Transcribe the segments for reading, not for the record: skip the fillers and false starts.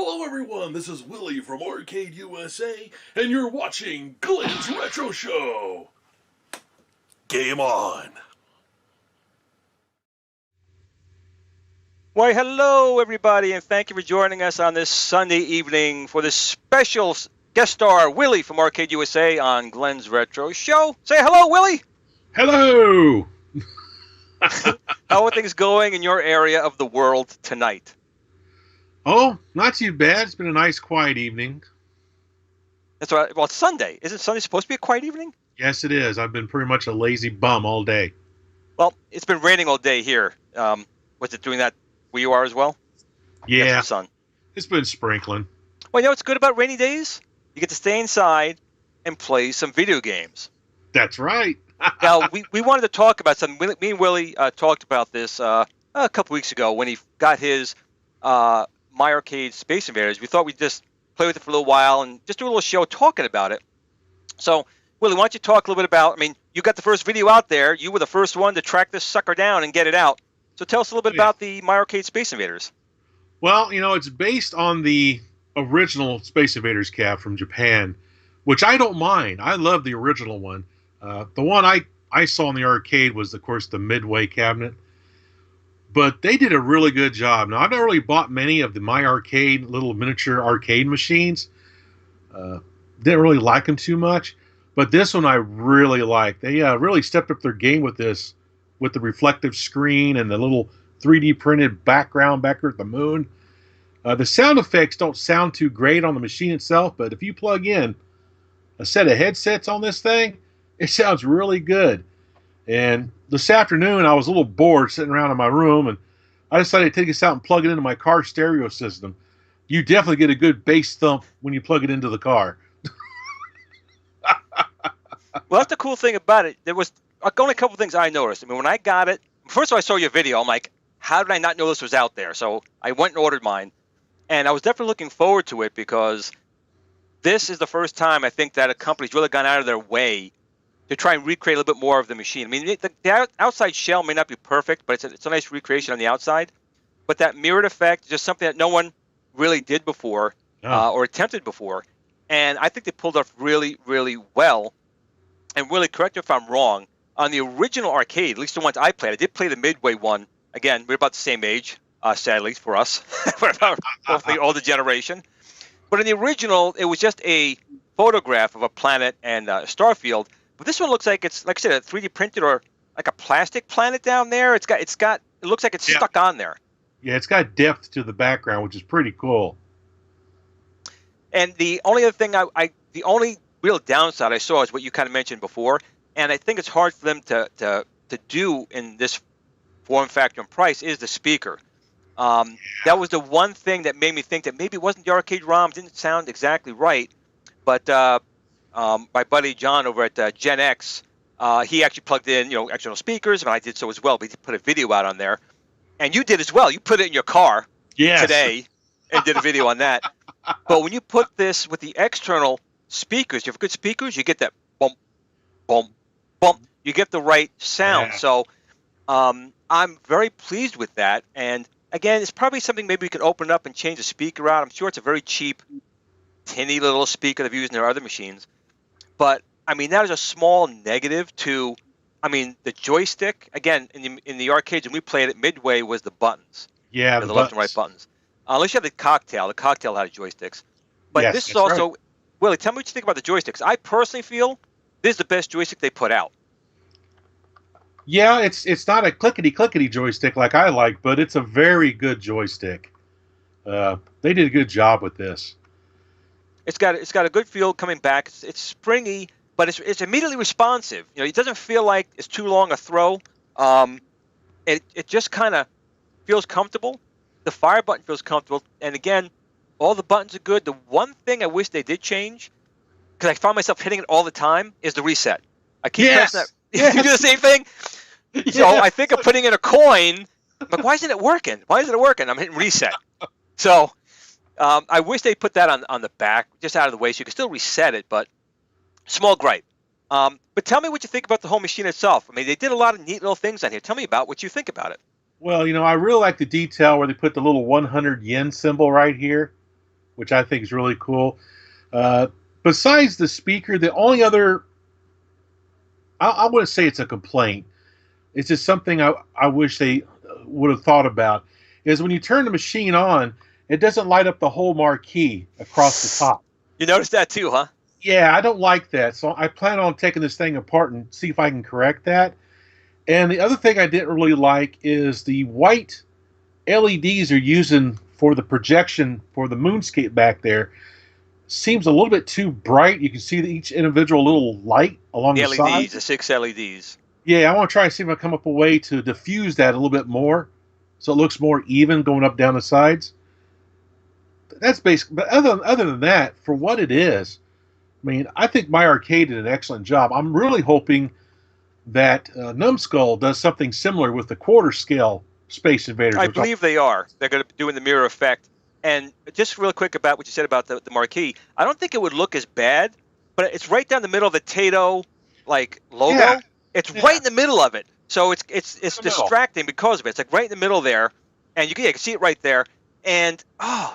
Hello everyone, this is Willie from Arcade USA, and you're watching Glenn's Retro Show! Game on! Why, hello everybody, and thank you for joining us on this Sunday evening for this special guest star, Willie from Arcade USA on Glenn's Retro Show. Say hello, Willie! Hello! How are things going in your area of the world tonight? Oh, not too bad. It's been a nice, quiet evening. That's right. Well, it's Sunday. Isn't Sunday supposed to be a quiet evening? Yes, it is. I've been pretty much a lazy bum all day. Well, it's been raining all day here. Was it doing that where you are as well? Yeah. The sun. It's been sprinkling. Well, you know what's good about rainy days? You get to stay inside and play some video games. That's right. Now, we wanted to talk about something. Me and Willie talked about this a couple weeks ago when he got his MyArcade Space Invaders. We thought we'd just play with it for a little while and just do a little show talking about it. So, Willie, why don't you talk a little bit about, I mean, you got the first video out there. You were the first one to track this sucker down and get it out. So tell us a little bit about the MyArcade Space Invaders. Well, you know, it's based on the original Space Invaders cap from Japan, which I don't mind. I love the original one. The one I saw in the arcade was, of course, the Midway cabinet. But they did a really good job. Now, I've never really bought many of the MyArcade little miniature arcade machines. Didn't really like them too much. But this one I really like. They really stepped up their game with this, with the reflective screen and the little 3D printed background back there at the moon. The sound effects don't sound too great on the machine itself, but if you plug in a set of headsets on this thing, it sounds really good. And this afternoon, I was a little bored sitting around in my room, and I decided to take this out and plug it into my car stereo system. You definitely get a good bass thump when you plug it into the car. Well, that's the cool thing about it. There was only a couple of things I noticed. I mean, when I got it, first of all, I saw your video. I'm like, how did I not know this was out there? So I went and ordered mine. And I was definitely looking forward to it because this is the first time I think that a company's really gone out of their way to try and recreate a little bit more of the machine. I mean, the outside shell may not be perfect, but it's a nice recreation on the outside. But that mirrored effect is just something that no one really did before or attempted before. And I think they pulled off really, really well. And really, correct me if I'm wrong, on the original arcade, at least the ones I played, I did play the Midway one. Again, we're about the same age, sadly, for us. We're about both the older generation. But in the original, it was just a photograph of a planet and a star field. But this one looks like it's, like I said, a 3D printed or like a plastic planet down there. It looks like it's stuck on there. Yeah, it's got depth to the background, which is pretty cool. And the only other thing the only real downside I saw is what you kind of mentioned before, and I think it's hard for them to do in this form factor and price is the speaker. That was the one thing that made me think that maybe it wasn't the arcade ROM, didn't sound exactly right, but my buddy John over at Gen X, he actually plugged in, external speakers, and I did so as well. But he put a video out on there, and you did as well. You put it in your car today and did a video on that. But when you put this with the external speakers, you have good speakers, you get that bump, bump, bump. You get the right sound. Yeah. So I'm very pleased with that. And again, it's probably something maybe we could open up and change the speaker out. I'm sure it's a very cheap, tinny little speaker they've used in their other machines. But, I mean, that is a small negative to, I mean, the joystick. Again, in the arcades, when we played it, Midway was the buttons. Yeah, the left and right buttons. Unless you have the cocktail. The cocktail had joysticks. But yes, this is also, right. Willie, tell me what you think about the joysticks. I personally feel this is the best joystick they put out. Yeah, it's not a clickety-clickety joystick like I like, but it's a very good joystick. They did a good job with this. It's got a good feel coming back. It's springy, but it's immediately responsive. It doesn't feel like it's too long a throw. It just kind of feels comfortable. The fire button feels comfortable, and again, all the buttons are good. The one thing I wish they did change, because I found myself hitting it all the time, is the reset. I keep pressing that. Yes. You do the same thing? So I think of putting in a coin, but why isn't it working? Why isn't it working? I'm hitting reset. So I wish they put that on the back, just out of the way, so you can still reset it, but small gripe. But tell me what you think about the whole machine itself. I mean, they did a lot of neat little things on here. Tell me about what you think about it. Well, I really like the detail where they put the little 100 yen symbol right here. which I think is really cool. Besides the speaker, the only other, I wouldn't say it's a complaint. It's just something I wish they would have thought about, is when you turn the machine on, it doesn't light up the whole marquee across the top. You noticed that too, huh? Yeah, I don't like that. So I plan on taking this thing apart and see if I can correct that. And the other thing I didn't really like is the white LEDs are using for the projection for the moonscape back there. Seems a little bit too bright. You can see each individual little light along the LEDs, side. the 6 LEDs. Yeah, I want to try to see if I can come up with a way to diffuse that a little bit more so it looks more even going up down the sides. That's basic. But other than that, for what it is, I mean, I think MyArcade did an excellent job. I'm really hoping that Numbskull does something similar with the quarter scale Space Invaders. I believe they are. They're going to be doing the mirror effect. And just real quick about what you said about the marquee, I don't think it would look as bad, but it's right down the middle of the Tato logo. Yeah. It's right in the middle of it, so it's distracting because of it. It's like right in the middle there, and you can see it right there. And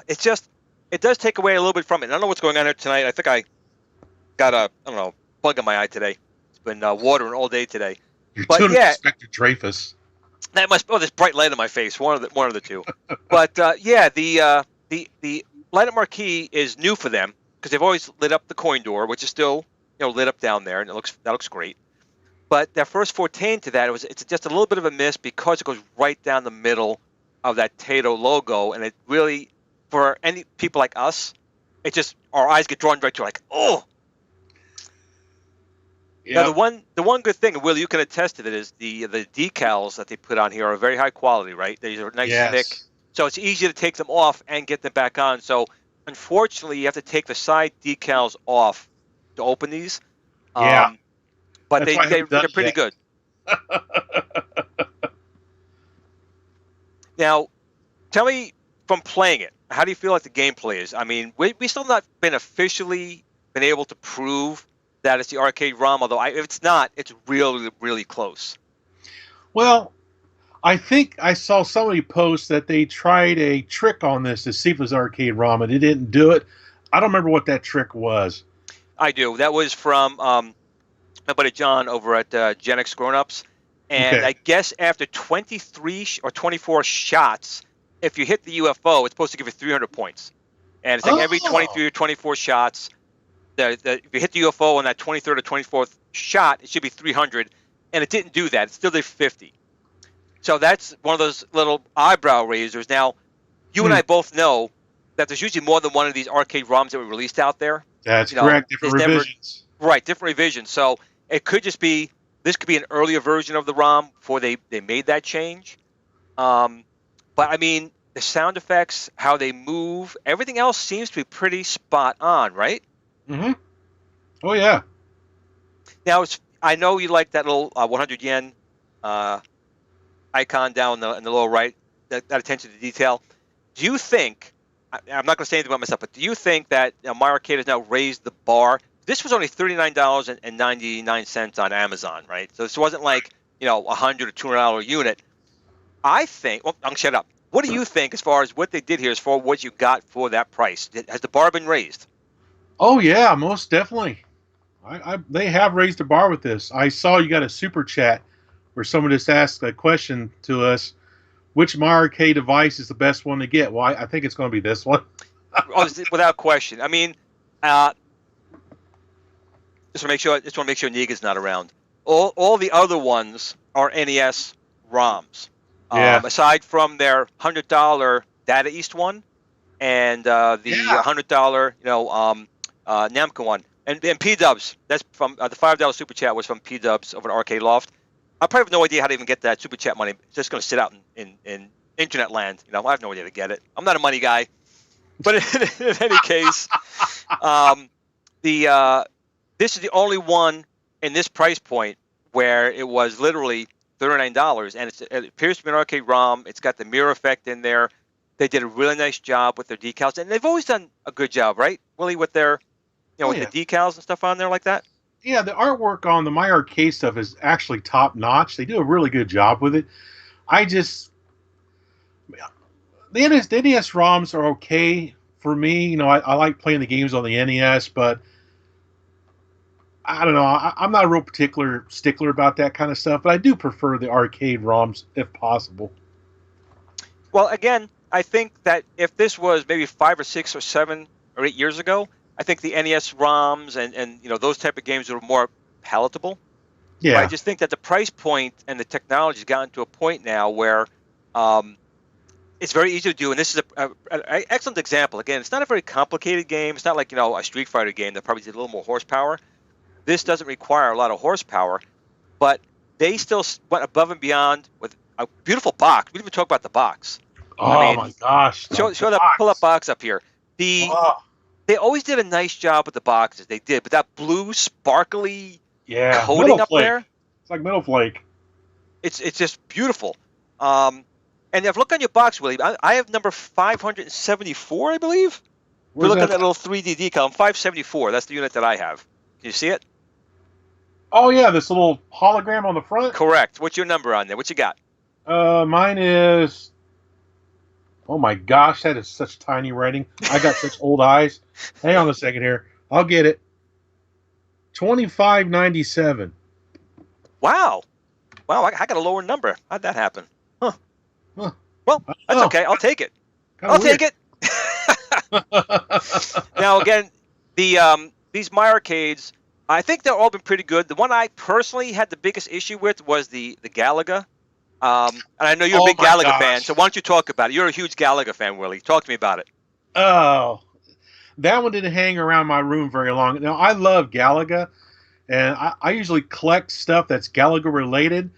it does take away a little bit from it. And I don't know what's going on here tonight. I think I got a bug in my eye today. It's been watering all day today. You're but tuning yeah, Inspector Dreyfus. That must this bright light in my face. One of the two. But yeah, the light up marquee is new for them because they've always lit up the coin door, which is still lit up down there, and that looks great. But their first forte into that it's just a little bit of a miss because it goes right down the middle of that Tato logo, and it really, for any people like us, it just our eyes get drawn right to oh. Yeah. Now the one good thing, Will, you can attest to it, is the decals that they put on here are very high quality, right? These are nice thick, so it's easy to take them off and get them back on. So unfortunately, you have to take the side decals off to open these. Yeah. But they're pretty good. Now, tell me from playing it, how do you feel like the gameplay is? I mean, we still not been officially been able to prove that it's the arcade ROM, although if it's not, it's really, really close. Well, I think I saw somebody post that they tried a trick on this to see if it was arcade ROM, and it didn't do it. I don't remember what that trick was. I do. That was from my buddy John over at Gen X Grown Ups. And Okay. I guess after 23 or 24 shots, if you hit the UFO, it's supposed to give you 300 points. And it's like every 23 or 24 shots, if you hit the UFO on that 23rd or 24th shot, it should be 300. And it didn't do that. It still did 50. So that's one of those little eyebrow raisers. Now, you and I both know that there's usually more than one of these arcade ROMs that were released out there. That's correct. Different revisions. Right, different revisions. So it could just be, this could be an earlier version of the ROM before they made that change. But I mean, the sound effects, how they move, everything else seems to be pretty spot on, right? Mm-hmm. Oh, yeah. Now, I know you like that little 100 yen icon down in the lower right, that attention to detail. Do you think, I'm not going to say anything about myself, but do you think that MyArcade has now raised the bar? This was only $39.99 on Amazon, right? So this wasn't like, $100 or $200 unit. I think, well, I'll shut up. What do you think as far as what they did here, as far as what you got for that price? Has the bar been raised? Oh, yeah, most definitely. They have raised the bar with this. I saw you got a super chat where someone just asked a question to us, which MyArcade device is the best one to get? Well, I think it's going to be this one. Without question. I mean, just want to make sure Nega's not around. All the other ones are NES ROMs. Yeah. Aside from their $100 Data East one and the $100 Namco one. And P-Dubs, that's from the $5 super chat was from P-Dubs over at Arcade Loft. I probably have no idea how to even get that super chat money. It's just going to sit out in internet land. I have no idea to get it. I'm not a money guy. But in any case, this is the only one in this price point where it was literally $39, and it appears to be an arcade ROM. It's got the mirror effect in there. They did a really nice job with their decals, and they've always done a good job, right, Willie, with their, with the decals and stuff on there like that. Yeah, the artwork on the MyArcade stuff is actually top notch. They do a really good job with it. The NES ROMs are okay for me. You know, I like playing the games on the NES, but I don't know. I'm not a real particular stickler about that kind of stuff, but I do prefer the arcade ROMs if possible. Well, again, I think that if this was maybe 5 or 6 or 7 or 8 years ago, I think the NES ROMs and you know those type of games were more palatable. Yeah. But I just think that the price point and the technology has gotten to a point now where it's very easy to do. And this is an excellent example. Again, it's not a very complicated game. It's not like, you know, a Street Fighter game that probably did a little more horsepower. This doesn't require a lot of horsepower, but they still went above and beyond with a beautiful box. We didn't even talk about the box. Oh my gosh! Show that pull-up box up here. They always did a nice job with the boxes. They did, but that blue sparkly coating up there, it's like Metal Flake. It's just beautiful. And if look on your box, Willie, I have number 574, I believe. We're looking at that little 3D decal. 574. That's the unit that I have. Can you see it? Oh yeah, this little hologram on the front. Correct. What's your number on there? What you got? Mine is. Oh my gosh, that is such tiny writing. I got such old eyes. Hang on a second here. I'll get it. 2597. Wow. Wow, I got a lower number. How'd that happen? Huh. Well, that's okay. I'll take it. Take it. Now, again, these MyArcades, I think they've all been pretty good. The one I personally had the biggest issue with was the Galaga. And I know you're a big Galaga fan, so why don't you talk about it? You're a huge Galaga fan, Willie. Talk to me about it. Oh, that one didn't hang around my room very long. Now, I love Galaga, and I usually collect stuff that's Galaga related.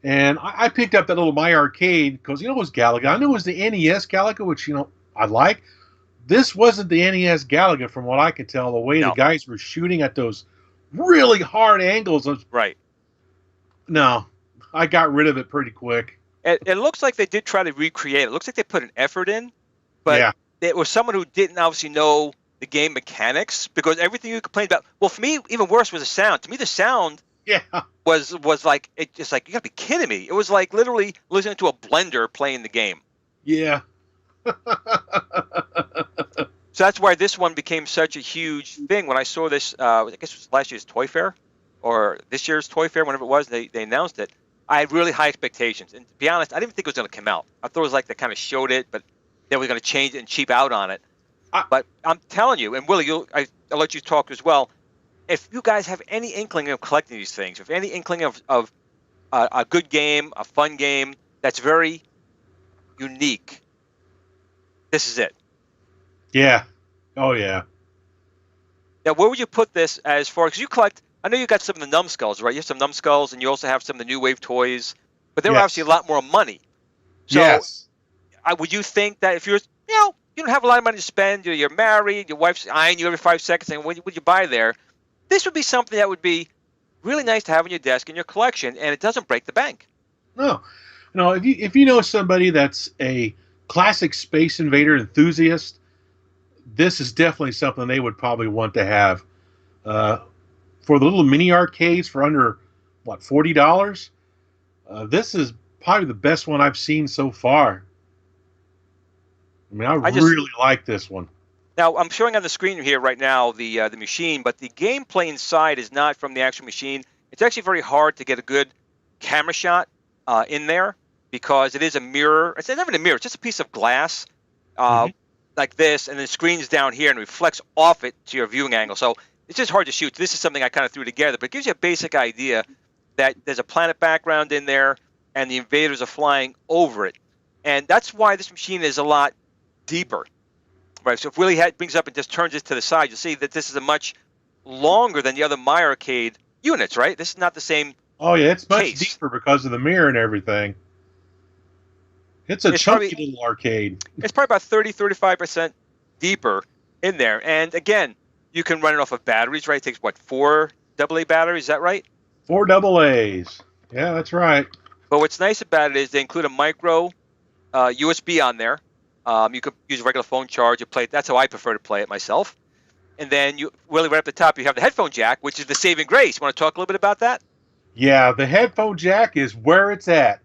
And I picked up that little MyArcade because, you know, it was Galaga. I knew it was the NES Galaga, which, you know, I like. This wasn't the NES Galaga from what I could tell, the way the guys were shooting at those really hard angles. Right. No, I got rid of it pretty quick. It looks like they did try to recreate it. It looks like they put an effort in, but it was someone who didn't obviously know the game mechanics, because everything you complained about, well, for me, even worse was the sound. To me, the sound was like, it just like, you gotta be kidding me. It was like literally listening to a blender playing the game. Yeah. So that's why this one became such a huge thing. When I saw this, I guess it was last year's Toy Fair, or this year's Toy Fair, whenever it was, they announced it. I had really high expectations. And to be honest, I didn't think it was going to come out. I thought it was like they kind of showed it, but they were going to change it and cheap out on it. But I'm telling you, and Willie, I'll let you talk as well. If you guys have any inkling of collecting these things, if any inkling of a good game, a fun game that's very unique, this is it. Yeah. Oh, yeah. Now, where would you put this as far, because you collect, I know you got some of the numbskulls, right? You have some numbskulls, and you also have some of the New Wave toys, but they're obviously a lot more money. So, would you think that if you're, you know, you don't have a lot of money to spend, you're married, your wife's eyeing you every 5 seconds saying, what would you buy there? This would be something that would be really nice to have on your desk in your collection, and it doesn't break the bank. No. No, if you know somebody that's a classic Space Invader enthusiast, this is definitely something they would probably want to have. For the little mini arcades for under, what, $40? This is probably the best one I've seen so far. I mean, I really like this one. Now, I'm showing on the screen here right now the machine, but the gameplay inside is not from the actual machine. It's actually very hard to get a good camera shot in there, because it is a mirror. It's not even a mirror. It's just a piece of glass like this, and the screen's down here and reflects off it to your viewing angle. So it's just hard to shoot. This is something I kind of threw together, but it gives you a basic idea that there's a planet background in there, and the invaders are flying over it. And that's why this machine is a lot deeper. Right, so if Willie brings up and just turns this to the side, you'll see that this is a much longer than the other MyArcade units, right? This is not the same. Oh, yeah, it's much deeper because of the mirror and everything. It's chunky little arcade. It's probably about 30-35% deeper in there. And again, you can run it off of batteries, right? It takes, what, 4 AA batteries, is that right? 4 AA's. Yeah, that's right. But what's nice about it is they include a micro USB on there. You could use a regular phone charge. You play it. That's how I prefer to play it myself. And then, Willie, right up the top, you have the headphone jack, which is the saving grace. You want to talk a little bit about that? Yeah, the headphone jack is where it's at.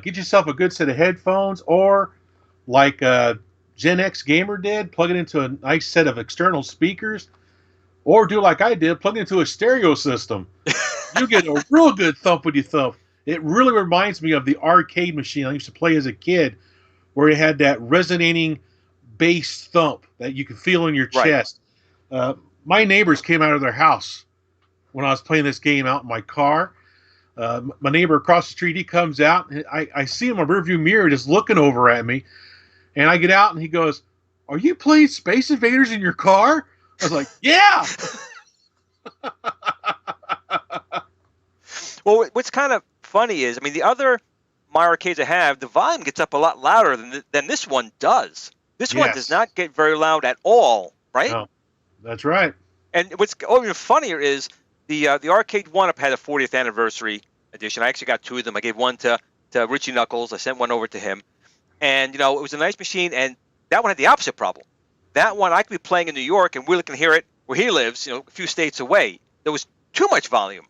Get yourself a good set of headphones, or like Gen X gamer did, plug it into a nice set of external speakers, or do like I did, plug it into a stereo system. You get a real good thump when you thump. It really reminds me of the arcade machine I used to play as a kid, where it had that resonating bass thump that you could feel in your chest. My neighbors came out of their house when I was playing this game out in my car. My neighbor across the street, he comes out, and I see him in my rearview mirror just looking over at me. And I get out, and he goes, "Are you playing Space Invaders in your car?" I was like, "Yeah." Well, what's kind of funny is, I mean, the other MyArcades I have, the volume gets up a lot louder than this one does. This one does not get very loud at all, right? No, that's right. And what's even funnier is the Arcade 1-Up had a 40th anniversary edition. I actually got 2 of them. I gave one to Richie Knuckles. I sent one over to him. And, you know, it was a nice machine, and that one had the opposite problem. That one, I could be playing in New York, and Willi can hear it where he lives, you know, a few states away. There was too much volume.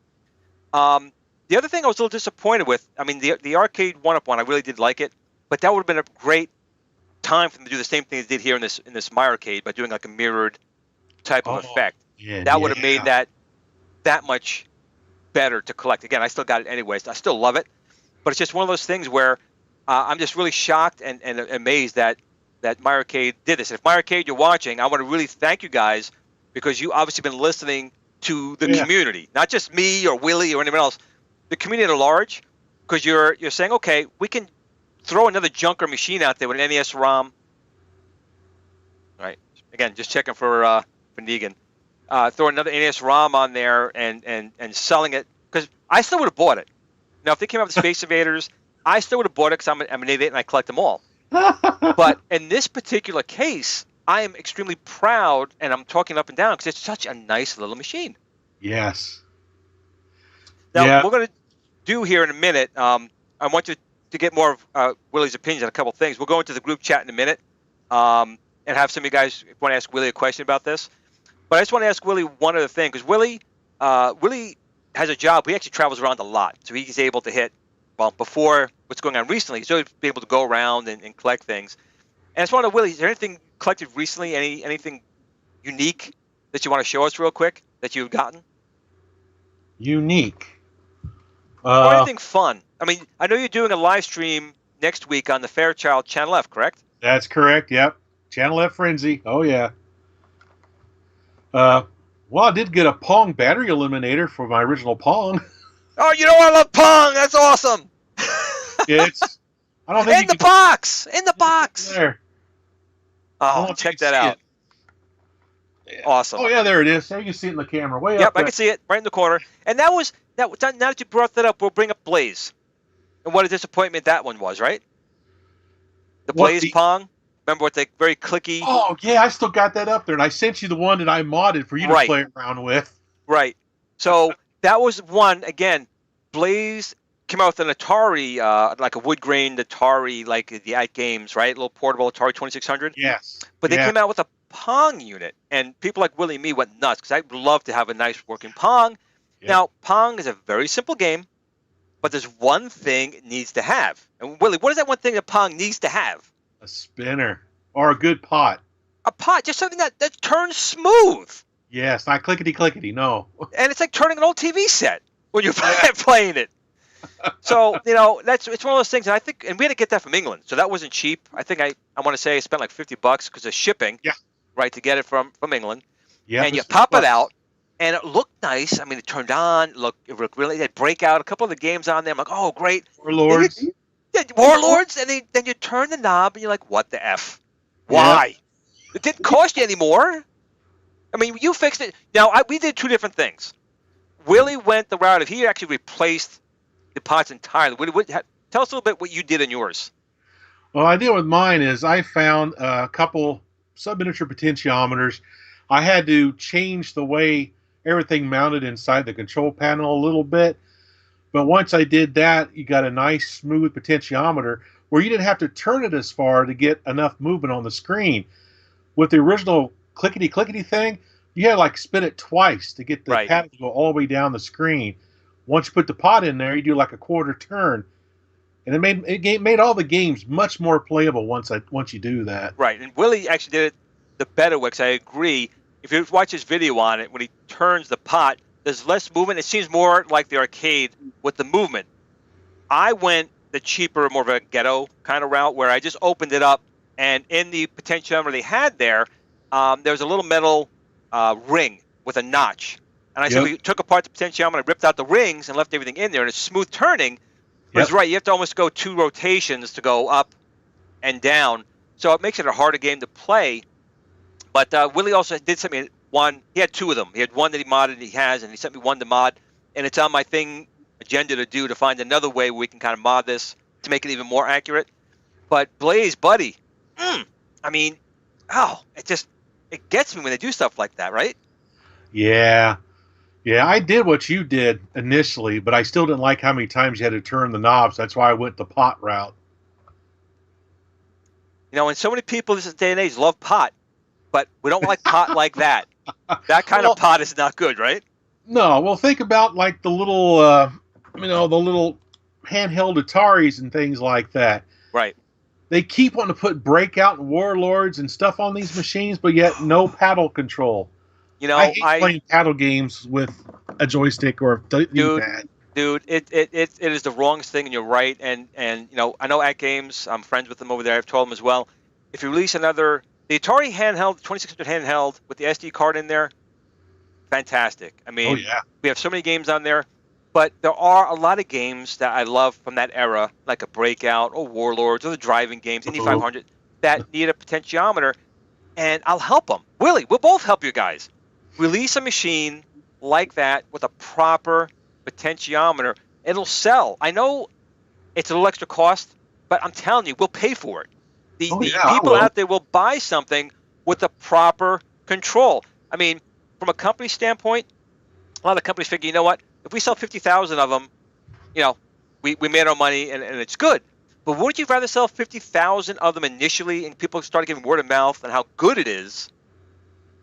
The other thing I was a little disappointed with, I mean, the Arcade 1-Up one, I really did like it, but that would have been a great time for them to do the same thing they did here in this MyArcade by doing like a mirrored type of effect. Yeah, that would have made that much better to collect. Again, I still got it anyways. I still love it, but it's just one of those things where I'm just really shocked and amazed that MyArcade did this. And if MyArcade, you're watching, I want to really thank you guys, because you obviously been listening to the community, not just me or Willi or anyone else, the community at large, because you're saying, okay, we can throw another junker machine out there with an NES ROM. All right, again, just checking for Negan. Throw another NES ROM on there and selling it, because I still would have bought it. Now, if they came out with Space Invaders, I still would have bought it, because I'm an idiot and I collect them all. But in this particular case, I am extremely proud, and I'm talking up and down, because it's such a nice little machine. Yes. Now, we're going to do here in a minute, I want you to get more of Willi's opinion on a couple things. We'll go into the group chat in a minute and have some of you guys want to ask Willi a question about this. But I just want to ask Willi one other thing, because Willi has a job. He actually travels around a lot, so he's able to hit, well, before what's going on recently, he's always been able to go around and collect things. And I just want to, Willi, is there anything collected recently, anything unique that you want to show us real quick that you've gotten? Unique. Or anything fun. I mean, I know you're doing a live stream next week on the Fairchild Channel F, correct? That's correct, yep. Channel F Frenzy. Oh, yeah. Well, I did get a Pong battery eliminator for my original Pong. Oh, you know I love Pong. That's awesome. It's. I don't think in the box. In the box. There. Oh, check that out. Awesome. Oh yeah, there it is. There you can see it in the camera. Way up. Yep, I can see it right in the corner. And that was now that you brought that up, we'll bring up Blaze. And what a disappointment that one was, right? The Blaze Pong. Remember what the very clicky? Oh yeah, I still got that up there, and I sent you the one that I modded for you to play around with. Right. So that was one again. Blaze came out with an Atari, like a wood grain Atari, like the At Games, right? A little portable Atari 2600. Yes. But they came out with a Pong unit, and people like Willi and me went nuts, because I'd love to have a nice working Pong. Yeah. Now, Pong is a very simple game, but there's one thing it needs to have. And Willi, what is that one thing that Pong needs to have? A spinner or a good pot. A pot, just something that turns smooth. Yes, not clickety no. And it's like turning an old TV set when you're playing it. So, you know, it's one of those things, and I think, and we had to get that from England, so that wasn't cheap. I think I want to say I spent like $50 because of shipping, right, to get it from England. Yeah, and you pop it out, and it looked nice. I mean, it turned on, it looked really, they'd break out a couple of the games on there. I'm like, oh, great. Warlords. Warlords, and then you turn the knob, and you're like, what the F? Why? Yep. It didn't cost you anymore. I mean, you fixed it. Now, we did two different things. Willi went the route of, he actually replaced the pots entirely. Tell us a little bit what you did in yours. Well, I did with mine is I found a couple sub-miniature potentiometers. I had to change the way everything mounted inside the control panel a little bit. But once I did that, you got a nice smooth potentiometer where you didn't have to turn it as far to get enough movement on the screen. With the original clickety thing, you had to like spin it twice to get the paddle to go all the way down the screen. Once you put the pot in there, you do like a quarter turn, and it made all the games much more playable once you do that. Right, and Willie actually did it the better way, because I agree. If you watch his video on it, when he turns the pot, there's less movement. It seems more like the arcade with the movement. I went the cheaper, more of a ghetto kind of route, where I just opened it up, and in the potentiometer they had there was a little metal ring with a notch. And I said, we took apart the potentiometer, ripped out the rings, and left everything in there. And it's smooth turning. But it's right, you have to almost go 2 rotations to go up and down. So it makes it a harder game to play. But Willie also did send me one. He had 2 of them. He had one that he modded, and he sent me one to mod. And it's on my agenda to find another way where we can kind of mod this to make it even more accurate. But Blaze, buddy, I mean, it gets me when they do stuff like that, right? Yeah. Yeah, I did what you did initially, but I still didn't like how many times you had to turn the knobs. That's why I went the pot route. You know, and so many people this day and age love pot, but we don't like pot like that. That kind of pot is not good, right? No, well, think about like the little, the little handheld Ataris and things like that. Right. They keep wanting to put Breakout and Warlords and stuff on these machines, but yet no paddle control. You know, I hate playing paddle games with a joystick or a D-pad. Dude, it is the wrongest thing, and you're right. And you know, I know at games, I'm friends with them over there. I've told them as well. If you release the Atari handheld, 2600 handheld with the SD card in there, fantastic. I mean, we have so many games on there, but there are a lot of games that I love from that era, like a Breakout or Warlords or the driving games, Indy 500, that need a potentiometer, and I'll help them. Willie, we'll both help you guys. Release a machine like that with a proper potentiometer. It'll sell. I know it's a little extra cost, but I'm telling you, we'll pay for it. The people out there will buy something with the proper control. I mean, from a company standpoint, a lot of companies figure, you know what, if we sell 50,000 of them, you know, we made our money and it's good. But wouldn't you rather sell 50,000 of them initially and people start giving word of mouth on how good it is,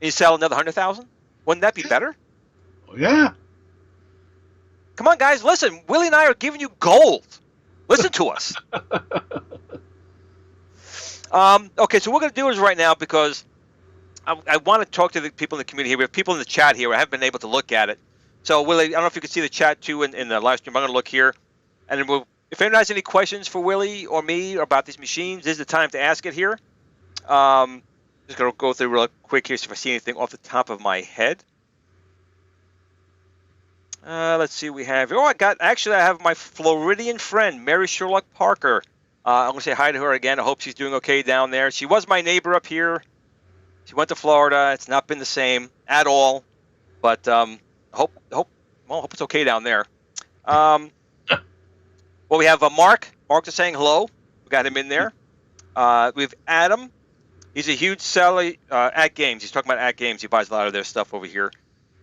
and you sell another 100,000? Wouldn't that be better? Yeah. Come on, guys, listen. Willie and I are giving you gold. Listen to us. Okay, so what we're going to do is right now, because I want to talk to the people in the community here. We have people in the chat here. I haven't been able to look at it. So, Willie, I don't know if you can see the chat, too, in the live stream. I'm going to look here. And then if anyone has any questions for Willie or me about these machines, this is the time to ask it here. Just going to go through real quick here, see if I see anything off the top of my head. Let's see what we have here. I have my Floridian friend, Mary Sherlock Parker. I'm going to say hi to her again. I hope she's doing okay down there. She was my neighbor up here. She went to Florida. It's not been the same at all. But hope it's okay down there. Well, we have Mark. Mark is saying hello. We got him in there. We have Adam. He's a huge seller at games. He's talking about at games. He buys a lot of their stuff over here.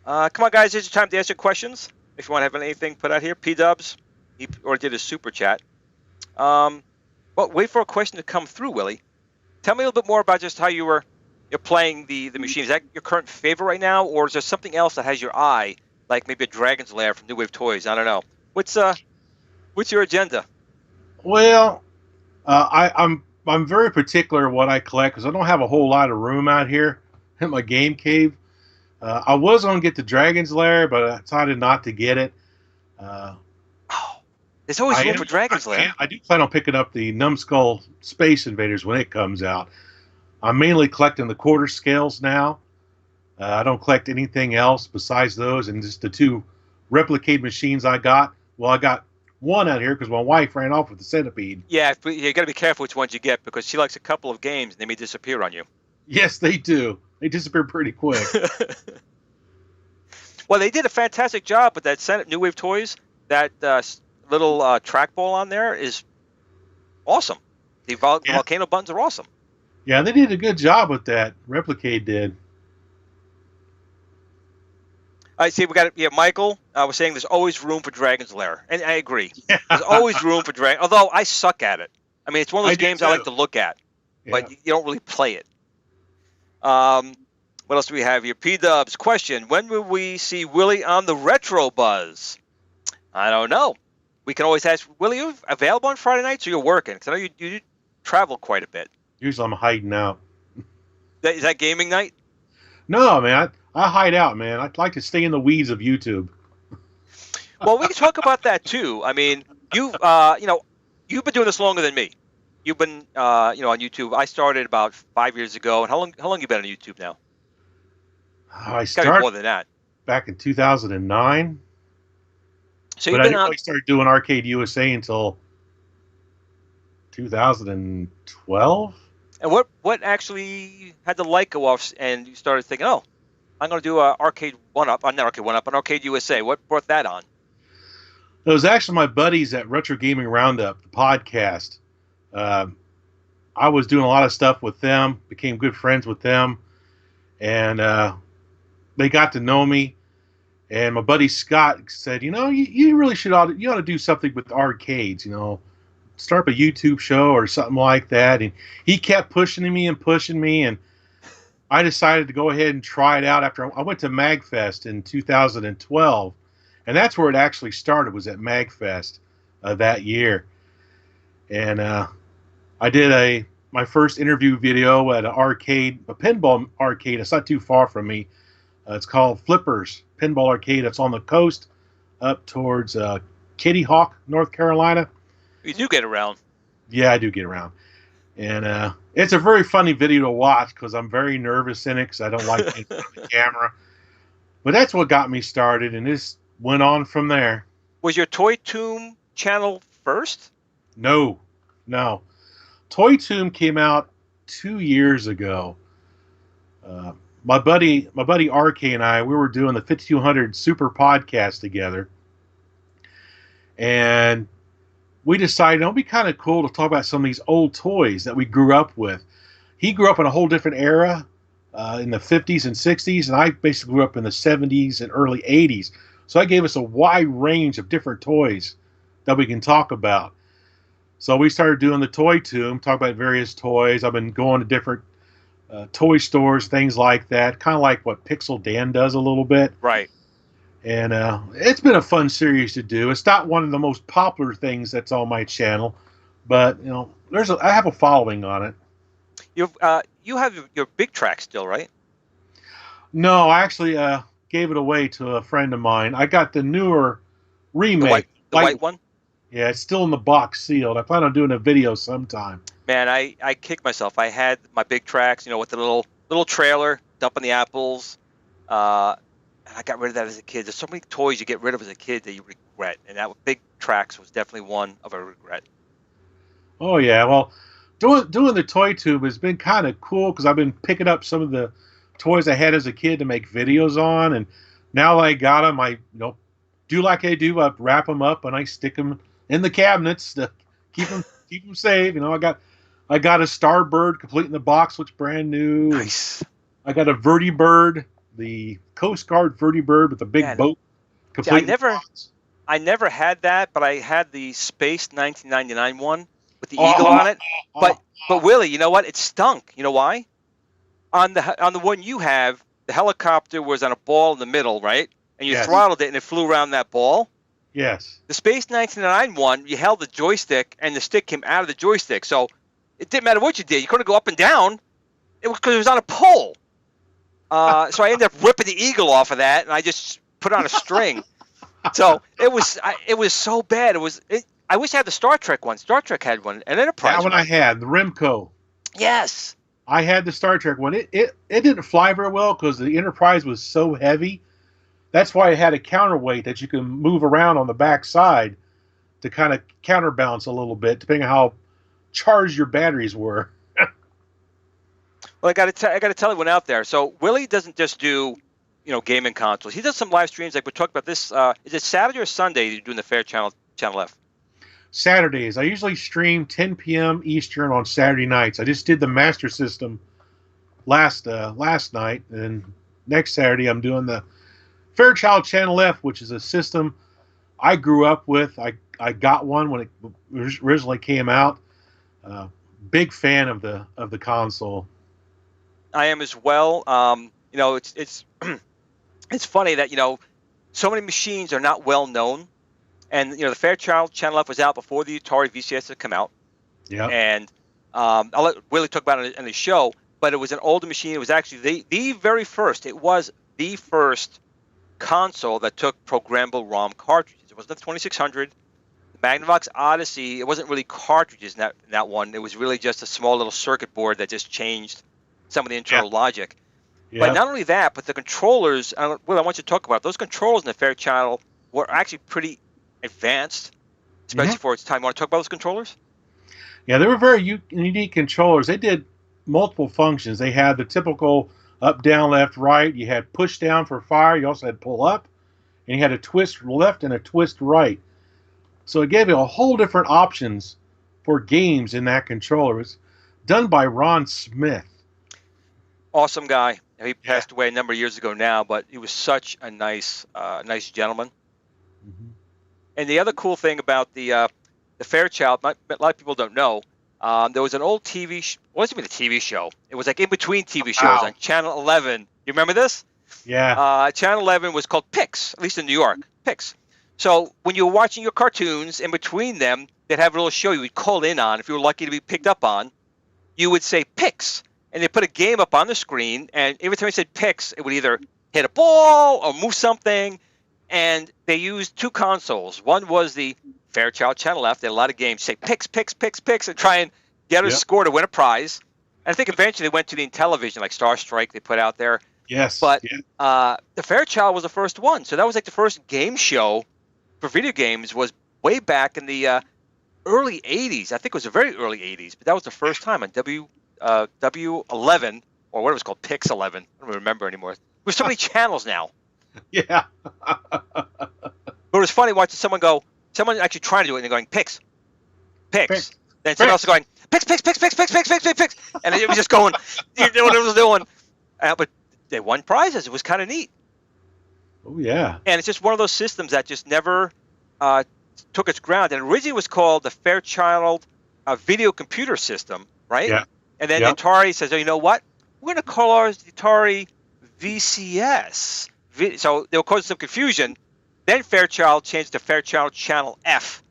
Come on, guys. Here's your time to ask your questions. If you want to have anything put out here. P-Dubs. He already did a super chat. Well, wait for a question to come through, Willie. Tell me a little bit more about just how you're playing the machine. Is that your current favorite right now, or is there something else that has your eye, like maybe a Dragon's Lair from New Wave Toys? I don't know. What's your agenda? Well, I'm very particular what I collect because I don't have a whole lot of room out here in my game cave. I was going to get the Dragon's Lair, but I decided not to get it. There's always room for Dragon's Lair. I do plan on picking up the Numbskull Space Invaders when it comes out. I'm mainly collecting the quarter scales now. I don't collect anything else besides those and just the 2 replicate machines I got. Well, I got one out here because my wife ran off with the centipede. Yeah, you got to be careful which ones you get because she likes a couple of games and they may disappear on you. Yes, they do. They disappear pretty quick. Well, they did a fantastic job with that New Wave Toys. That little trackball on there is awesome. The volcano buttons are awesome. Yeah, they did a good job with that. Replicate did. All right, see, we got Michael was saying there's always room for Dragon's Lair, and I agree. There's always room for Dragon. Although I suck at it. I mean, it's one of those games I like to look at, but you don't really play it. What else do we have here? P-Dubs question: when will we see Willie on the Retro Buzz? I don't know. we can always ask, Willie, are you available on Friday nights or you're working? Because I know you travel quite a bit. Usually I'm hiding out. Is that gaming night? No, man, I hide out, man. I like to stay in the weeds of YouTube. Well, we can talk about that too. I mean, you've been doing this longer than me. You've been on YouTube. I started about 5 years ago. And how long you been on YouTube now? I It's gotta be started more than that. back in 2009, So but you've I been didn't on. really start doing ArcadeUSA until 2012. And what actually had the light go off and you started thinking, oh, I'm going to do an Arcade 1-Up, not Arcade 1-Up, an ArcadeUSA. What brought that on? It was actually my buddies at Retro Gaming Roundup, the podcast. I was doing a lot of stuff with them, became good friends with them, and they got to know me. And my buddy Scott said, you really ought to do something with arcades, start up a YouTube show or something like that. And he kept pushing me, and I decided to go ahead and try it out after I went to MagFest in 2012. And that's where it actually started, was at MagFest that year. And I did my first interview video at a pinball arcade. It's not too far from me. It's called Flippers Pinball Arcade. It's on the coast up towards Kitty Hawk, North Carolina. You do get around. Yeah, I do get around. And it's a very funny video to watch because I'm very nervous in it because I don't like being in front of the camera. But that's what got me started, and this went on from there. Was your Toy Tomb channel first? No. Toy Tomb came out 2 years ago. My buddy RK and I, we were doing the 5200 Super podcast together. And we decided it'd be kind of cool to talk about some of these old toys that we grew up with. He grew up in a whole different era in the 50s and 60s, and I basically grew up in the 70s and early 80s. So that gave us a wide range of different toys that we can talk about. So we started doing the Toy Tomb, talk about various toys. I've been going to different toy stores, things like that, kind of like what Pixel Dan does a little bit. Right. And it's been a fun series to do. It's not one of the most popular things that's on my channel, but I have a following on it. You have your big track still, right? No, I actually gave it away to a friend of mine. I got the newer remake. The white one? Yeah, it's still in the box sealed. I plan on doing a video sometime. Man, I kicked myself. I had my big tracks, with the little trailer, dumping the apples. I got rid of that as a kid. There's so many toys you get rid of as a kid that you regret, and that big tracks was definitely one of a regret. Oh yeah, well, doing the Toy Tube has been kind of cool because I've been picking up some of the toys I had as a kid to make videos on, and now that I got them, I do like I do. I wrap them up and I stick them in the cabinets to keep them safe. I got a Starbird complete in the box, looks brand new. Nice. I got a Vertibird, the Coast Guard Vertibird with a big boat. Complete. I never had that, but I had the Space 1999 one with the eagle on it. But Willie, you know what? It stunk. You know why? On the one you have, the helicopter was on a ball in the middle, right? And you throttled it and it flew around that ball. Yes. The Space 1999 one, you held the joystick and the stick came out of the joystick. So it didn't matter what you did. You couldn't go up and down. It was because it was on a pole. So I ended up ripping the eagle off of that, and I just put on a string. So it was so bad. I wish I had the Star Trek one. Star Trek had one, an Enterprise. That one I had, the Remco. Yes. I had the Star Trek one. It didn't fly very well because the Enterprise was so heavy. That's why it had a counterweight that you can move around on the back side to kind of counterbalance a little bit, depending on how charged your batteries were. Well, I got to tell everyone out there. So Willie doesn't just do, gaming consoles. He does some live streams. Like we talked about this. Is it Saturday or Sunday you're doing the Fairchild Channel F? Saturdays. I usually stream 10 p.m. Eastern on Saturday nights. I just did the Master System last night, and next Saturday I'm doing the Fairchild Channel F, which is a system I grew up with. I got one when it originally came out. Big fan of the console. I am as well. It's it's funny that so many machines are not well known. And the Fairchild Channel F was out before the Atari VCS had come out. Yeah. And I'll let Willie talk about it in the show. But it was an older machine. It was actually the very first. It was the first console that took programmable ROM cartridges. It wasn't the 2600. The Magnavox Odyssey, it wasn't really cartridges in that one. It was really just a small little circuit board that just changed some of the internal logic. Yeah. But not only that, but the controllers, Will, I want you to talk about those controls in the Fairchild were actually pretty advanced, especially for its time. You want to talk about those controllers? Yeah, they were very unique controllers. They did multiple functions. They had the typical up, down, left, right. You had push down for fire. You also had pull up. And you had a twist left and a twist right. So it gave you a whole different options for games in that controller. It was done by Ron Smith. Awesome guy. He passed away a number of years ago now, but he was such a nice gentleman. Mm-hmm. And the other cool thing about the Fairchild, a lot of people don't know, there was an old TV show. It wasn't even a TV show. It was like in between TV shows on Channel 11. You remember this? Yeah. Channel 11 was called Pix, at least in New York. Pix. So when you were watching your cartoons, in between them, they'd have a little show you would call in on. If you were lucky to be picked up on, you would say Pix. And they put a game up on the screen, and every time you said Pix, it would either hit a ball or move something. And they used two consoles. One was the Fairchild Channel F. They had a lot of games. Say Pix, Pix, Pix, Pix, and try and get a score to win a prize. And I think eventually they went to the Intellivision, like Star Strike they put out there. Yes. But the Fairchild was the first one. So that was like the first game show for video games was way back in the early 80s. I think it was the very early 80s. But that was the first time on W11, or what it was called, Pix 11. I don't remember anymore. There's so many channels now. Yeah. But it was funny watching someone actually trying to do it and they're going, Pix, Pix. Pix. Then someone else going, Pix, Pix, Pix, Pix, Pix, Pix, Pix, Pix, Pix. And it was just going, you know what it was doing. But they won prizes. It was kind of neat. Oh, yeah. And it's just one of those systems that just never took its ground. And originally it was called the Fairchild Video Computer System, right? Yeah. And then Atari says, oh, you know what? We're going to call ours the Atari VCS. So they were causing some confusion. Then Fairchild changed to Fairchild Channel F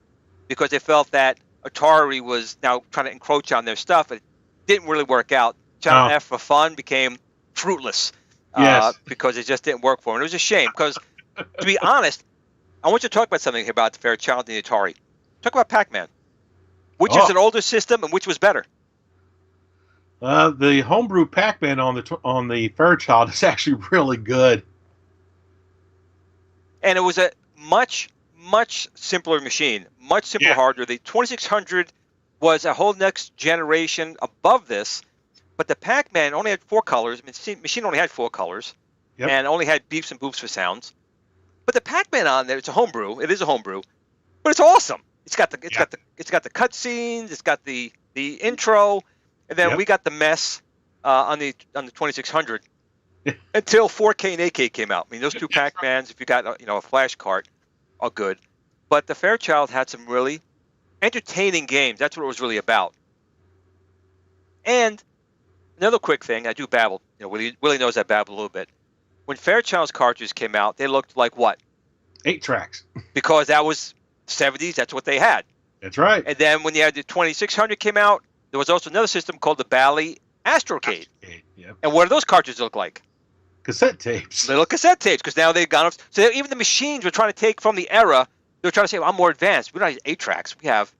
because they felt that Atari was now trying to encroach on their stuff. It didn't really work out. Channel F for fun became fruitless because it just didn't work for them. It was a shame because, to be honest, I want you to talk about something here about the Fairchild and the Atari. Talk about Pac-Man. Which is an older system and which was better? The homebrew Pac-Man on the Fairchild is actually really good. And it was a much, much simpler machine, much simpler hardware. The 2600 was a whole next generation above this, but the Pac-Man only had 4 colors. The machine only had 4 colors, and only had beeps and boops for sounds. But the Pac-Man on there, it's a homebrew. It is a homebrew, but it's awesome. It's got the cutscenes. It's got the intro, and then we got the mess on the 2600. Until 4K and 8K came out. I mean, those two Pac-Mans, if you got a flash cart, are good. But the Fairchild had some really entertaining games. That's what it was really about. And another quick thing, I do babble. Willie knows I babble a little bit. When Fairchild's cartridges came out, they looked like what? 8 tracks. Because that was 70s. That's what they had. That's right. And then when you had the 2600 came out, there was also another system called the Bally Astrocade. Yep. And what do those cartridges look like? Cassette tapes. Little cassette tapes, because now they've gone off. So even the machines were trying to take from the era. They were trying to say, well, I'm more advanced. We don't have 8 tracks. We have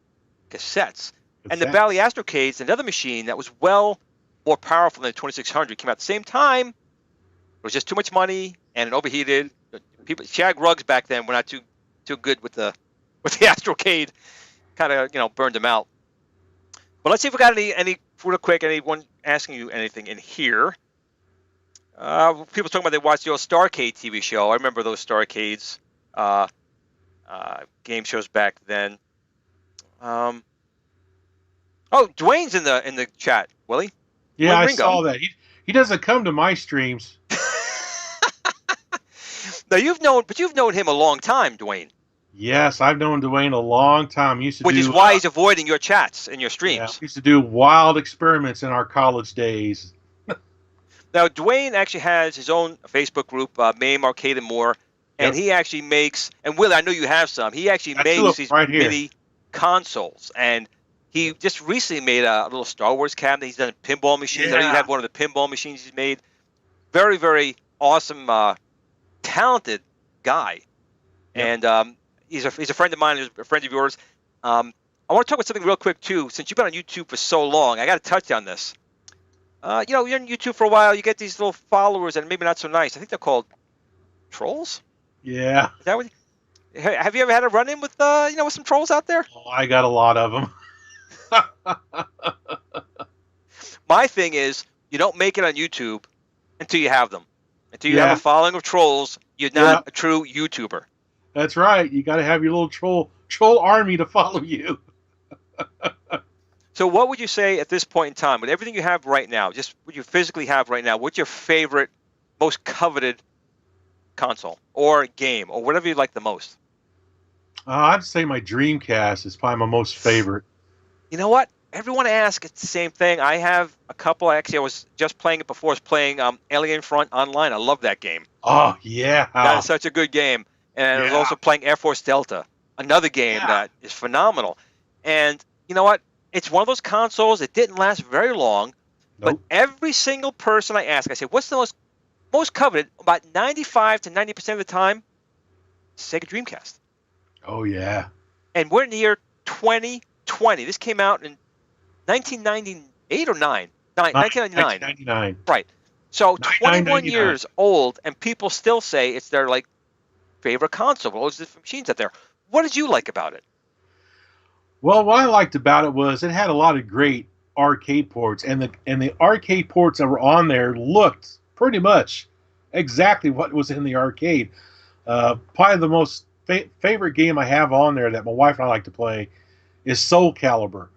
cassettes. And the Bally Astrocade's another machine that was well more powerful than the 2600. Came out at the same time. It was just too much money, and it overheated. Shag rugs back then were not too good with the Astrocade. Kind of burned them out. But let's see if we got any real quick. Anyone asking you anything in here? People talking about they watched the old Starcade TV show. I remember those Starcades game shows back then. Oh, Dwayne's in the chat, Willie. Yeah, Dwayne I Ringo. saw that. He doesn't come to my streams. Now you've known him a long time, Dwayne. Yes, I've known Dwayne a long time. Which is why he's avoiding your chats and your streams. Yeah, we used to do wild experiments in our college days. Now, Dwayne actually has his own Facebook group, MyArcade and More. And he actually makes, and Willie, I know you have some. He actually makes these right here. mini consoles, and he just recently made a little Star Wars cabinet. He's done pinball machines. I know you have one of the pinball machines he's made. Very, very awesome, talented guy. Yep. And he's a friend of mine. He's a friend of yours. I want to talk about something real quick too. Since you've been on YouTube for so long, I got to touch on this. You know, you're on YouTube for a while. You get these little followers that are maybe not so nice. I think they're called trolls. Yeah. Is that what? Have you ever had a run-in with with some trolls out there? Oh, I got a lot of them. My thing is, you don't make it on YouTube until you have them. Until you have a following of trolls, you're not a true YouTuber. That's right. You got to have your little troll army to follow you. So what would you say at this point in time, with everything you have right now, just what you physically have right now, what's your favorite, most coveted console or game or whatever you like the most? I'd say my Dreamcast is probably my most favorite. You know what? Everyone asks, it's the same thing. I have a couple. Actually, I was just playing it before. I was playing Alien Front Online. I love that game. Oh, yeah. That is such a good game. And I was also playing Air Force Delta, another game that is phenomenal. And you know what? It's one of those consoles that didn't last very long, but every single person I ask, I say, what's the most coveted? About 95 to 90% of the time, Sega Dreamcast. Oh, yeah. And we're in the year 2020. This came out in 1998 or 9? 1999. 1999. Right. So 21 years old, and people still say it's their favorite console. All those different machines out there. What did you like about it? Well, what I liked about it was it had a lot of great arcade ports, and the arcade ports that were on there looked pretty much exactly what was in the arcade. Probably the most favorite game I have on there that my wife and I like to play is Soul Calibur.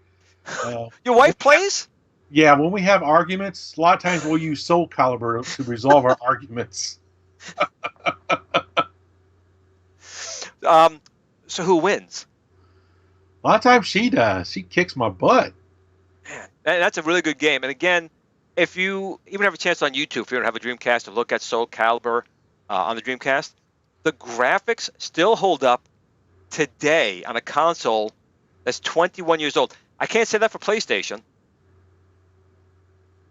Your wife plays? Yeah, when we have arguments, a lot of times we'll use Soul Calibur to resolve our arguments. So who wins? A lot of times she does. She kicks my butt. Man, that's a really good game. And again, if you even have a chance on YouTube, if you don't have a Dreamcast, to look at Soul Calibur on the Dreamcast, the graphics still hold up today on a console that's 21 years old. I can't say that for PlayStation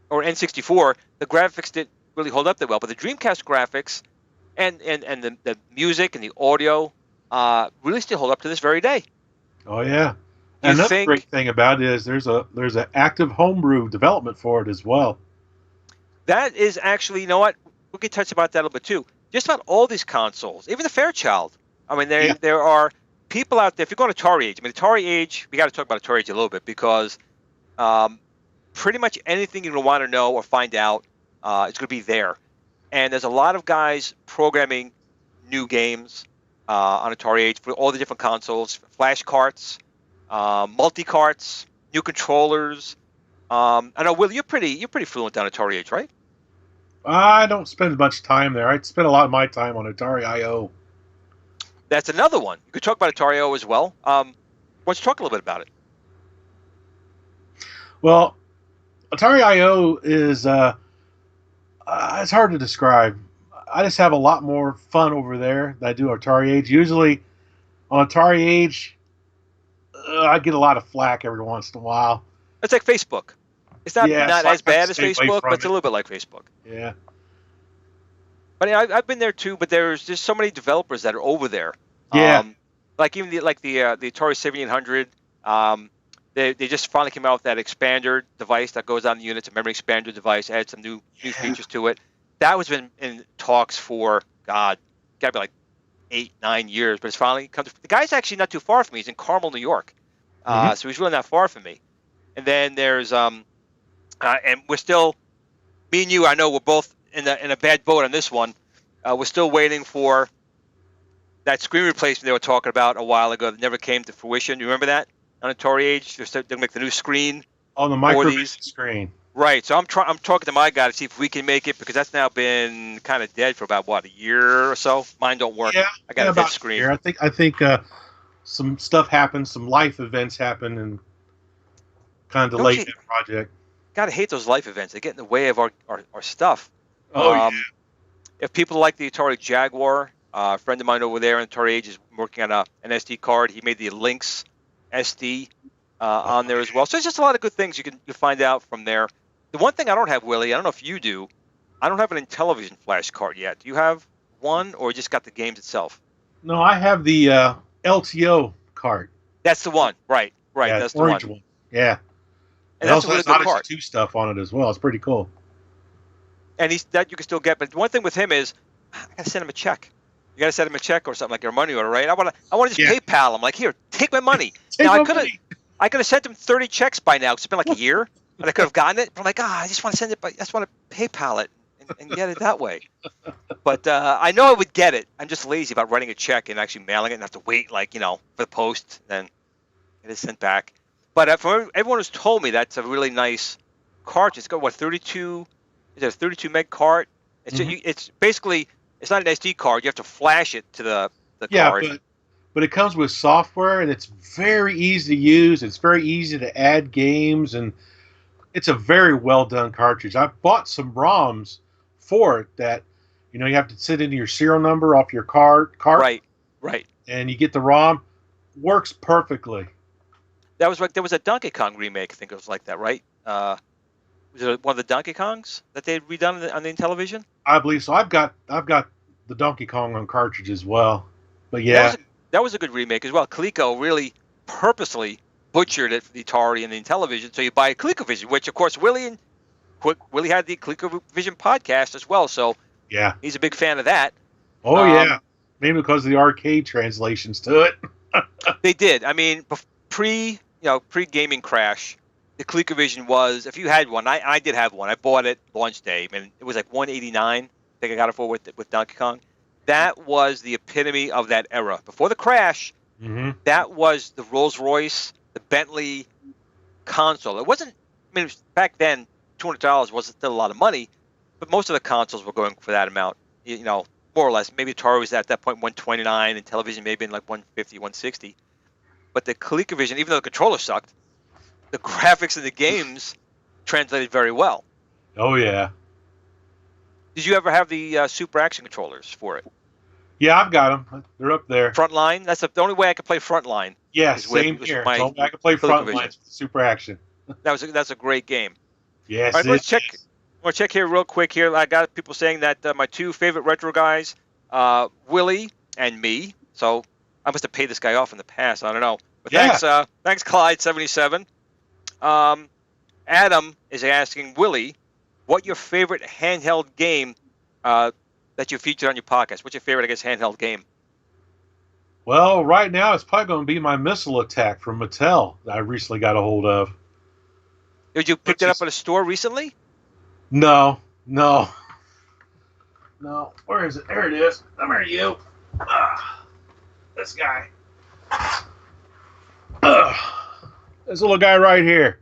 or N64. The graphics didn't really hold up that well, but the Dreamcast graphics and the music and the audio really still hold up to this very day. Oh yeah. Another great thing about it is there's an active homebrew development for it as well. That is actually, you know what? We could touch about that a little bit too. Just about all these consoles, even the Fairchild. I mean, there are people out there. If you go on Atari Age, I mean, Atari Age, we got to talk about Atari Age a little bit because pretty much anything you're going to want to know or find out, it's going to be there. And there's a lot of guys programming new games on Atari Age for all the different consoles, flash carts, multi-carts, new controllers. I know, Will, you're pretty fluent on Atari Age, right? I don't spend much time there. I spend a lot of my time on Atari IO. That's another one. You could talk about Atari IO as well. Why don't you talk a little bit about it? Well, Atari IO is it's hard to describe. I just have a lot more fun over there than I do Atari Age. Usually on Atari Age, I get a lot of flack every once in a while. It's like Facebook. It's not as bad as Facebook, but it's a little bit like Facebook. Yeah. But I've been there too. But there's just so many developers that are over there. Yeah. Like even the Atari 7800. They just finally came out with that expander device that goes on the unit. It's a memory expander device. Add some new features to it. That was been in talks for gotta be like 8-9 years, but it's finally come. The guy's actually not too far from me. He's in Carmel, New York. So he's really not far from me. And then there's and we're still, me and you, I know we're both in a bad boat on this one. We're still waiting for that screen replacement they were talking about a while ago that never came to fruition. You remember that on Atari Age? They'll make the new screen. On the microvision screen. Right. So I'm talking to my guy to see if we can make it because that's now been kind of dead for about a year or so. Mine don't work. Yeah, I got a dead screen. I think some stuff happened, some life events happened, and kind of delayed that project. Gotta hate those life events. They get in the way of our stuff. Oh yeah. If people like the Atari Jaguar, A friend of mine over there in Atari Age is working on an SD card. He made the Lynx SD on there as well. So it's just a lot of good things you can find out from there. The one thing I don't have, Willie, I don't know if you do, I don't have an Intellivision flash card yet. Do you have one, or just got the games itself? No, I have the LTO card. That's the one, right? Yeah, That's the orange one. Yeah. And it that's also a really has good Odyssey card. 2 stuff on it as well. It's pretty cool. And that you can still get. But one thing with him is, I gotta send him a check. You gotta send him a check or something, like your money order, right? I wanna just PayPal him. Like, here, take my money. Now I could have sent him 30 checks by now. It's been like a year, and I could have gotten it. But I'm like, I just want to send it, but I just want to PayPal it and get it that way. But I know I would get it. I'm just lazy about writing a check and actually mailing it, and have to wait, like, for the post, then it is sent back. But for everyone who's told me, that's a really nice cartridge. It's got what, 32? Is it a 32 meg cart? It's it's basically, it's not an SD card. You have to flash it to the card. Yeah, but it comes with software, and it's very easy to use. It's very easy to add games, and it's a very well done cartridge. I bought some ROMs for it that, you have to sit into your serial number off your cart. Right. And you get the ROM. Works perfectly. There was a Donkey Kong remake. I think it was like that, right? Was it one of the Donkey Kongs that they had redone on the Intellivision? I believe so. I've got the Donkey Kong on cartridge as well. But yeah, that was a good remake as well. Coleco really purposely butchered it for the Atari and the Intellivision. So you buy a ColecoVision, which of course Willie had the ColecoVision podcast as well. So yeah, he's a big fan of that. Oh yeah, maybe because of the arcade translations to it. They did. I mean, pre gaming crash, the ColecoVision was, if you had one, I did have one. I bought it launch day, and it was like $189. I think I got it for with Donkey Kong. That was the epitome of that era. Before the crash, that was the Rolls-Royce, the Bentley console. It wasn't, back then, $200 wasn't still a lot of money, but most of the consoles were going for that amount, more or less. Maybe Atari was at that point $129, and television maybe in like $150, $160. But the ColecoVision, even though the controller sucked, the graphics of the games translated very well. Oh yeah. Did you ever have the Super Action controllers for it? Yeah, I've got them. They're up there. Frontline? That's the only way I could play Frontline. Yeah, same here. I could play Frontline with Super Action. That's a great game. Yes, all right, let's check here real quick here. I got people saying that my two favorite retro guys, Willie and me. So I must have paid this guy off in the past. I don't know. But thanks, Clyde77. Adam is asking Willie, what your favorite handheld game that you featured on your podcast? What's your favorite, I guess, handheld game? Well, right now it's probably going to be my Missile Attack from Mattel that I recently got a hold of. Did you pick that up at a store recently? No. Where is it? There it is. Come here, you. This guy. This little guy right here.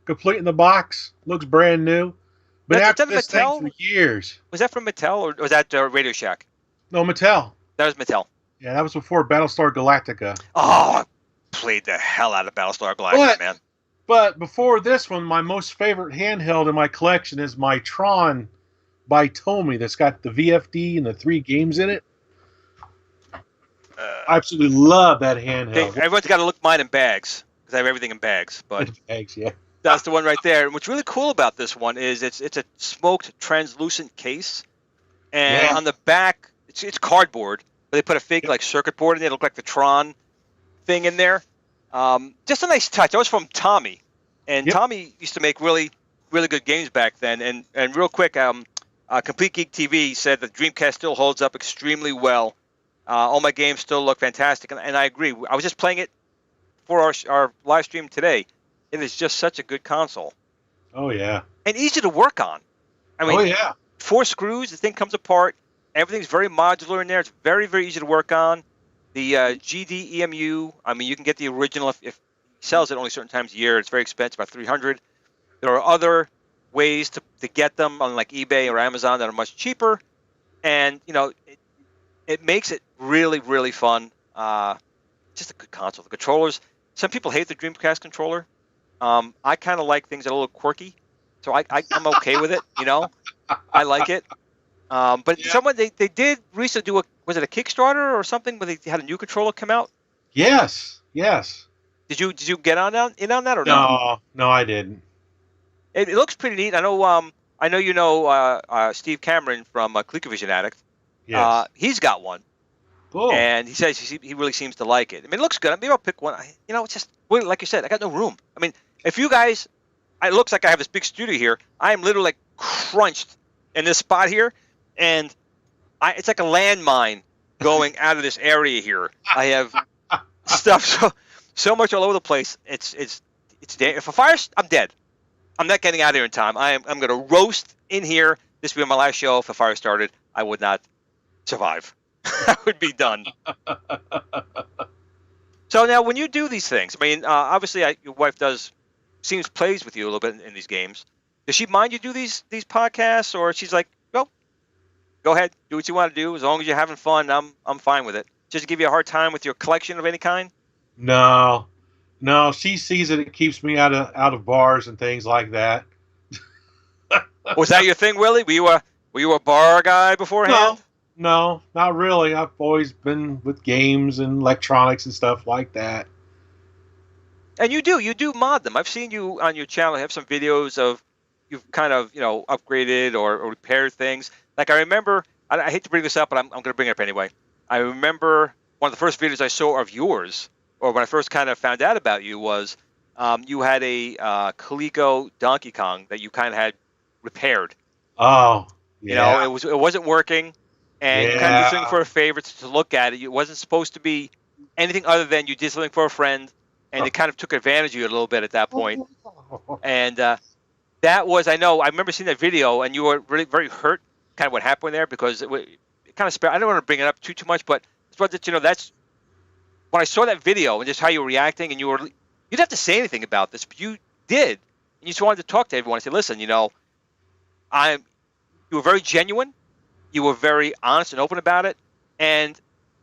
Complete in the box. Looks brand new. Been after this thing for years. Was that from Mattel, or was that Radio Shack? No, Mattel. That was Mattel. Yeah, that was before Battlestar Galactica. Oh, I played the hell out of Battlestar Galactica, man. But before this one, my most favorite handheld in my collection is my Tron by Tomy that's got the VFD and the 3 games in it. I absolutely love that handheld. Okay, everyone's got to look mine in bags, because I have everything in bags. But bags, yeah. That's the one right there. And what's really cool about this one is it's a smoked translucent case, and on the back it's cardboard, but they put a fake like circuit board in it. It looked like the Tron thing in there. Just a nice touch. That was from Tommy, and Tommy used to make really good games back then. And real quick, Complete Geek TV said the Dreamcast still holds up extremely well. All my games still look fantastic, and I agree. I was just playing it for our live stream today. It is just such a good console. Oh, yeah. And easy to work on. I mean, 4 screws, the thing comes apart. Everything's very modular in there. It's very, very easy to work on. The GD-EMU, I mean, you can get the original if he sells it only certain times a year. It's very expensive, about $300. There are other ways to get them on like eBay or Amazon that are much cheaper. And, it makes it really, really fun. Just a good console. The controllers, some people hate the Dreamcast controller. I kind of like things that are a little quirky, so I'm okay with it. I like it. But someone they did recently do was it a Kickstarter or something where they had a new controller come out? Yes. Did you get in on that or no? No, I didn't. It looks pretty neat. I know you know Steve Cameron from ColecoVision Addict. Yes. He's got one. Cool. And he says he really seems to like it. I mean, it looks good. Maybe I'll pick one. It's just like you said, I got no room. I mean, if you guys, it looks like I have this big studio here. I am literally like crunched in this spot here, and it's like a landmine going out of this area here. I have stuff so much all over the place. It's dead. If a fire, I'm dead. I'm not getting out of here in time. I'm going to roast in here. This would be my last show. If a fire started, I would not survive. I would be done. So now, when you do these things, I mean, obviously, your wife seems plays with you a little bit in these games. Does she mind you do these podcasts, or she's like, well, go ahead, do what you want to do, as long as you're having fun. I'm fine with it. Just to give you a hard time with your collection of any kind? No, she sees it. It keeps me out of bars and things like that. Was that your thing, Willie? Were you a bar guy beforehand? No, not really. I've always been with games and electronics and stuff like that. And you do mod them. I've seen you on your channel have some videos of you've kind of upgraded or repaired things. Like I remember, I hate to bring this up, but I'm going to bring it up anyway. I remember one of the first videos I saw of yours, or when I first kind of found out about you, was you had a Coleco Donkey Kong that you kind of had repaired. Oh, yeah. It wasn't working. And you kind of did something for a favor to look at it. It wasn't supposed to be anything other than you did something for a friend, and they kind of took advantage of you a little bit at that point. And that was, I remember seeing that video, and you were really very hurt, kind of what happened there, because it kind of, I don't want to bring it up too much, but that's when I saw that video and just how you were reacting, and you didn't have to say anything about this, but you did, and you just wanted to talk to everyone and say, listen, you were very genuine. You were very honest and open about it, and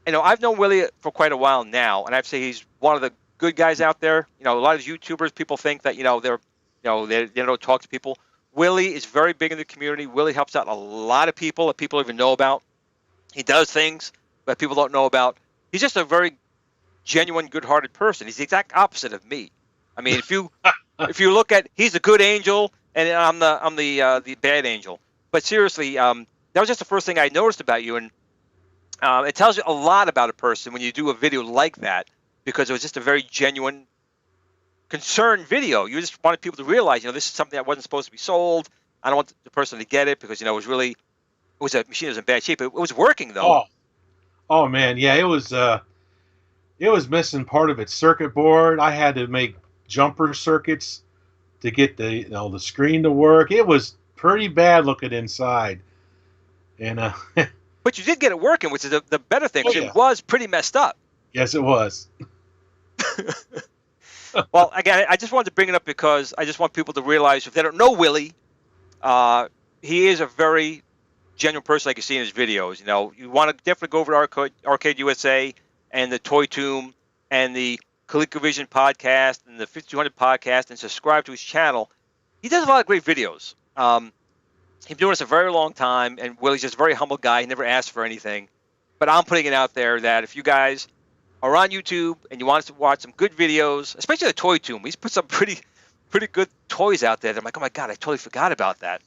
I've known Willie for quite a while now, and I'd say he's one of the good guys out there. A lot of YouTubers, people think that they don't talk to people. Willie is very big in the community. Willie helps out a lot of people that people even know about. He does things that people don't know about. He's just a very genuine, good-hearted person. He's the exact opposite of me. I mean, if you look at, he's a good angel, and I'm the bad angel. But seriously, that was just the first thing I noticed about you, and it tells you a lot about a person when you do a video like that, because it was just a very genuine, concerned video. You just wanted people to realize, this is something that wasn't supposed to be sold. I don't want the person to get it because, it was a machine that was in bad shape. It was working, though. Oh man, yeah, it was missing part of its circuit board. I had to make jumper circuits to get the screen to work. It was pretty bad looking inside. And but you did get it working, which is the better thing. Because it was pretty messed up. Yes, it was. Well, again, I just wanted to bring it up because I just want people to realize, if they don't know Willie, he is a very genuine person, like you see in his videos. You want to definitely go over to ArcadeUSA and the Toy Tomb and the ColecoVision podcast and the 5200 podcast and subscribe to his channel. He does a lot of great videos. He's been doing this a very long time, and Willie's just a very humble guy. He never asks for anything. But I'm putting it out there that if you guys are on YouTube and you want us to watch some good videos, especially the Toy Tomb, he's put some pretty good toys out there. I'm like, oh my God, I totally forgot about that.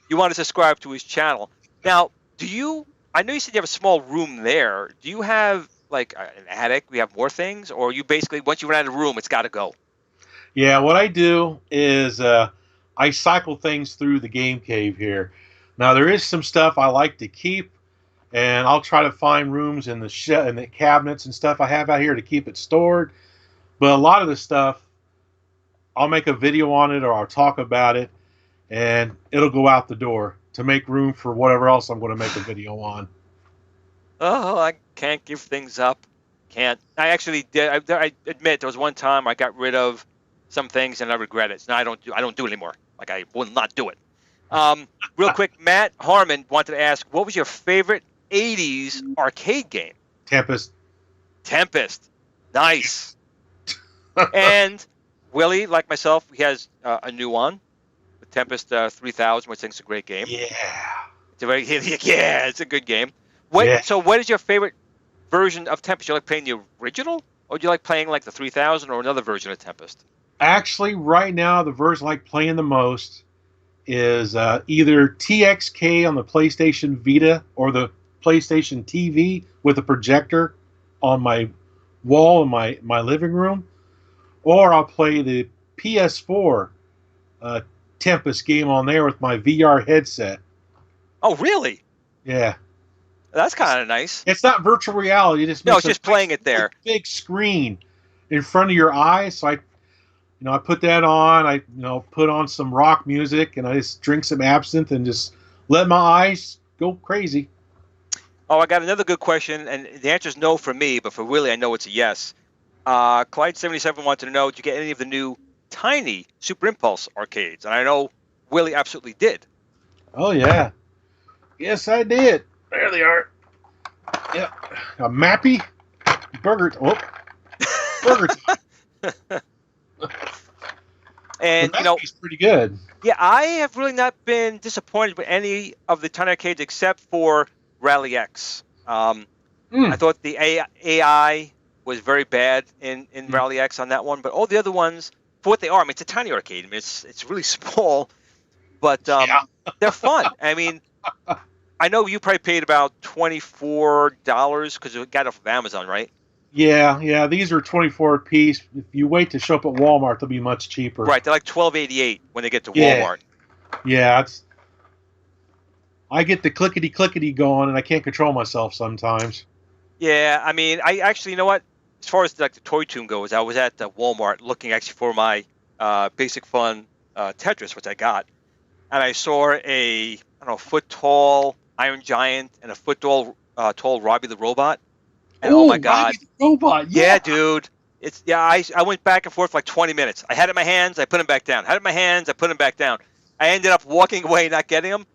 You want to subscribe to his channel. Now, I know you said you have a small room there. Do you have like an attic? We have more things? Or you basically, once you run out of room, it's got to go? Yeah, what I do is I cycle things through the game cave here. Now, there is some stuff I like to keep, and I'll try to find rooms in the cabinets and stuff I have out here to keep it stored. But a lot of the stuff, I'll make a video on it or I'll talk about it, and it'll go out the door to make room for whatever else I'm going to make a video on. Oh, I can't give things up. Can't. I actually did. I admit there was one time I got rid of some things and I regret it. So now I don't do it anymore. Like, I will not do it. Real quick, Matt Harmon wanted to ask, what was your favorite 80s arcade game? Tempest. Nice. And Willie, like myself, he has a new one, the Tempest 3000, which I think is a great game. Yeah. It's a good game. Yeah. So what is your favorite version of Tempest? You like playing the original, or do you like playing like the 3000 or another version of Tempest? Actually, right now, the version I like playing the most is either TXK on the PlayStation Vita or the PlayStation TV with a projector on my wall in my living room, or I'll play the PS4 Tempest game on there with my VR headset. Oh, really? Yeah. That's kind of nice. It's not virtual reality. It just No, makes it's just playing it there. big screen in front of your eyes. So I put that on. I put on some rock music, and I just drink some absinthe and just let my eyes go crazy. Oh, I got another good question, and the answer is no for me, but for Willie, I know it's a yes. Clyde77 wanted to know, did you get any of the new tiny Super Impulse arcades? And I know Willie absolutely did. Oh yeah, yes I did. There they are. Yep, a Mappy Burger. Oh, Burger Time. And Mappy's pretty good. Yeah, I have really not been disappointed with any of the tiny arcades except for Rally X. I thought the AI was very bad in Rally X on that one, but all the other ones, for what they are, I mean, it's a tiny arcade. I mean, it's really small, but they're fun. I mean, I know you probably paid about $24 because it got off of Amazon, right? Yeah. These are 24 a piece. If you wait to show up at Walmart, they'll be much cheaper. Right, they're like $12.88 when they get to Walmart. Yeah, I get the clickety going, and I can't control myself sometimes. Yeah, I mean, I actually, you know what? As far as like the Toy Tune goes, I was at the Walmart looking actually for my Basic Fun Tetris, which I got, and I saw a foot tall Iron Giant and a foot tall Robbie the Robot. And oh my God, Robbie the Robot! Yeah, dude. I went back and forth for like 20 minutes. I had it in my hands, I put him back down. Had it in my hands, I put him back down. I ended up walking away, not getting him.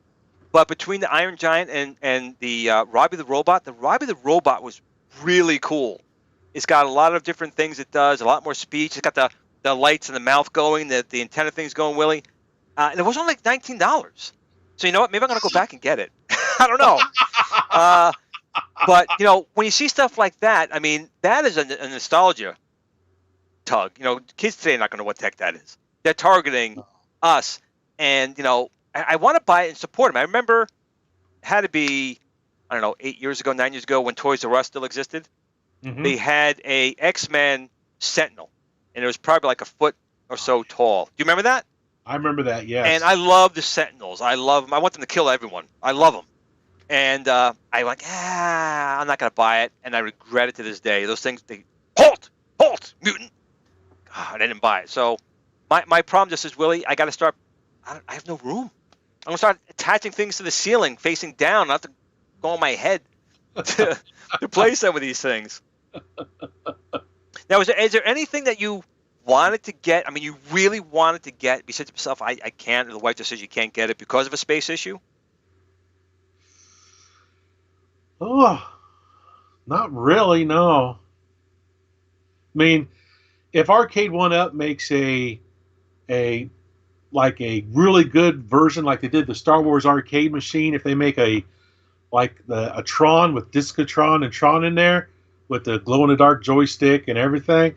But between the Iron Giant and the Robbie the Robot was really cool. It's got a lot of different things it does, a lot more speech. It's got the lights and the mouth going, the antenna thing's going, Willie. And it was only like $19. So you know what? Maybe I'm going to go back and get it. I don't know. But, when you see stuff like that, I mean, that is a nostalgia tug. Kids today are not going to know what the heck that is. They're targeting us. And, I want to buy it and support them. I remember it had to be, 9 years ago when Toys R Us still existed. Mm-hmm. They had a X-Men Sentinel, and it was probably like a foot or so tall. Do you remember that? I remember that, yes. And I love the Sentinels. I love them. I want them to kill everyone. I love them. And I went, I'm not going to buy it, and I regret it to this day. Those things, halt, mutant. I didn't buy it. So my problem just is, Willie, I got to start. I have no room. I'm going to start attaching things to the ceiling, facing down. I have to go on my head to play some of these things. Now, is there anything that you wanted to get? I mean, you really wanted to get. You said to yourself, I can't. The wife just says you can't get it because of a space issue? Oh, not really, no. I mean, if Arcade 1-Up makes a really good version like they did the Star Wars arcade machine, if they make a Tron with Discotron and Tron in there with the glow-in-the-dark joystick and everything,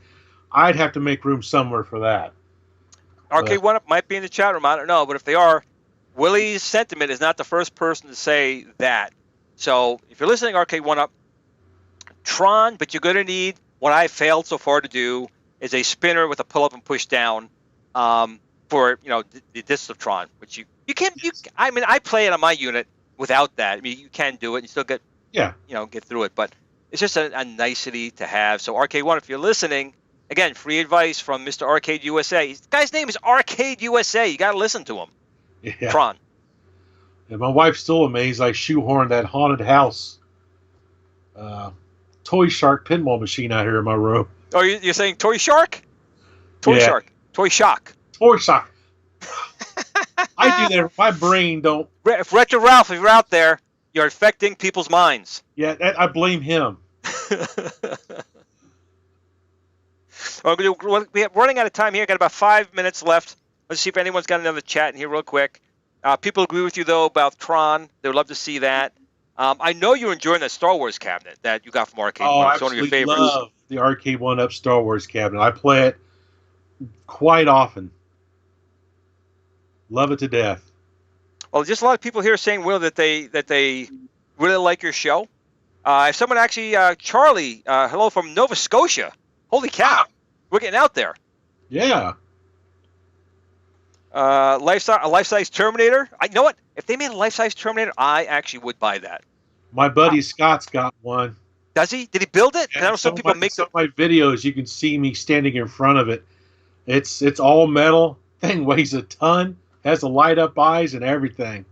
I'd have to make room somewhere for that. Arcade 1-Up might be in the chat room, I don't know, but if they are, Willie's sentiment is not the first person to say that. So if you're listening, Arcade 1-Up, Tron, but you're going to need what I failed so far to do is a spinner with a pull-up and push down for the discs of Tron, which you can't. I mean, I play it on my unit without that. I mean, you can do it and you still get get through it, but it's just a nicety to have. So Arcade 1, if you're listening, again, free advice from Mr. Arcade USA. The guy's name is Arcade USA. You got to listen to him. Yeah. Tron. And my wife's still amazed I shoehorned that haunted house Toy Shark pinball machine out here in my room. Oh, you're saying Toy Shark? Toy Shark. Toy Shock. Toy Shock. I do that. My brain don't. If Retro Ralph, if you're out there, you're infecting people's minds. Yeah, I blame him. We're running out of time here. Got about 5 minutes left. Let's see if anyone's got another chat in here real quick. People agree with you, though, about Tron. They would love to see that. I know you're enjoying that Star Wars cabinet that you got from Arcade Oh, One. I It's one of your absolutely favorites. love the Arcade One Up Star Wars cabinet. I play it quite often. Love it to death. Well, just a lot of people here saying, Will, that they really like your show. If someone actually, Charlie, hello from Nova Scotia. Holy cow, we're getting out there. Yeah. A life-size Terminator. You know what? If they made a life-size Terminator, I actually would buy that. My buddy Scott's got one. Does he? Did he build it? I know some people make some of my videos. You can see me standing in front of it. It's all metal. Thing weighs a ton. Has the light up eyes and everything.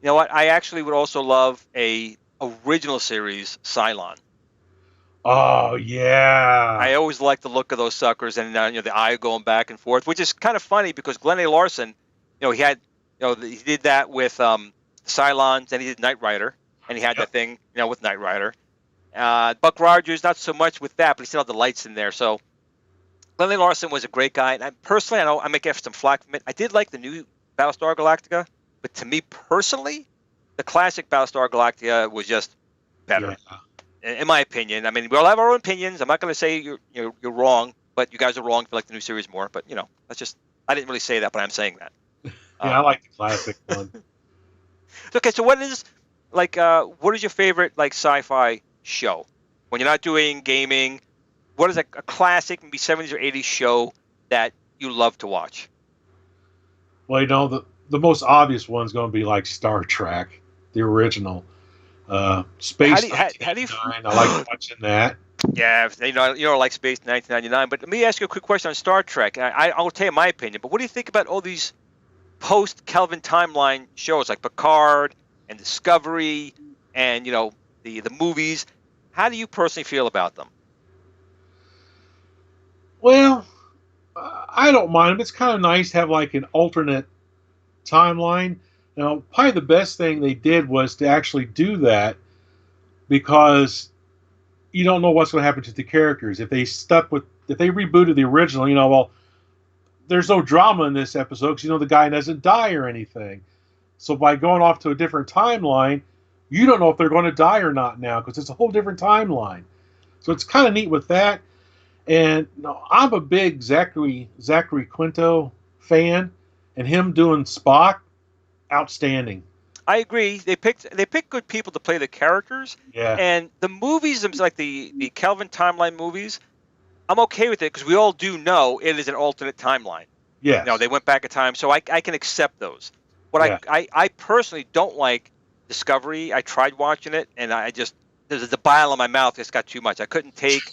You know what? I actually would also love a original series Cylon. Oh yeah. I always like the look of those suckers, and the eye going back and forth, which is kind of funny because Glenn A. Larson, he did that with Cylons, and he did Knight Rider, and he had that thing, with Knight Rider. Buck Rogers, not so much with that, but he still had the lights in there. So Glenn A. Larson was a great guy, and personally, I know I may get some flack from it. I did like the new Battlestar Galactica, but to me personally, the classic Battlestar Galactica was just better. Yeah. In my opinion. I mean, we all have our own opinions. I'm not going to say you're wrong, but you guys are wrong if you like the new series more. But that's just, I didn't really say that, but I'm saying that. Yeah, I like the classic one. Okay, so what is your favorite sci-fi show when you're not doing gaming? What is a classic, maybe 70s or 80s show that you love to watch? Well, the most obvious one's going to be like Star Trek, the original. Space 1999, I like watching that. Yeah, you don't like Space 1999, but let me ask you a quick question on Star Trek. I'll tell you my opinion, but what do you think about all these post-Kelvin timeline shows like Picard and Discovery and, the movies? How do you personally feel about them? Well, I don't mind them. It's kind of nice to have like an alternate timeline. Probably the best thing they did was to actually do that because you don't know what's going to happen to the characters. If they rebooted the original, there's no drama in this episode because the guy doesn't die or anything. So by going off to a different timeline, you don't know if they're going to die or not now because it's a whole different timeline. So it's kind of neat with that. And I'm a big Zachary Quinto fan, and him doing Spock. Outstanding. I agree. They picked good people to play the characters. Yeah. And the movies, like the Kelvin timeline movies, I'm okay with it because we all do know it is an alternate timeline. Yeah. They went back in time, so I can accept those. What I personally don't like Discovery. I tried watching it, and there's a bile in my mouth. It's got too much. I couldn't take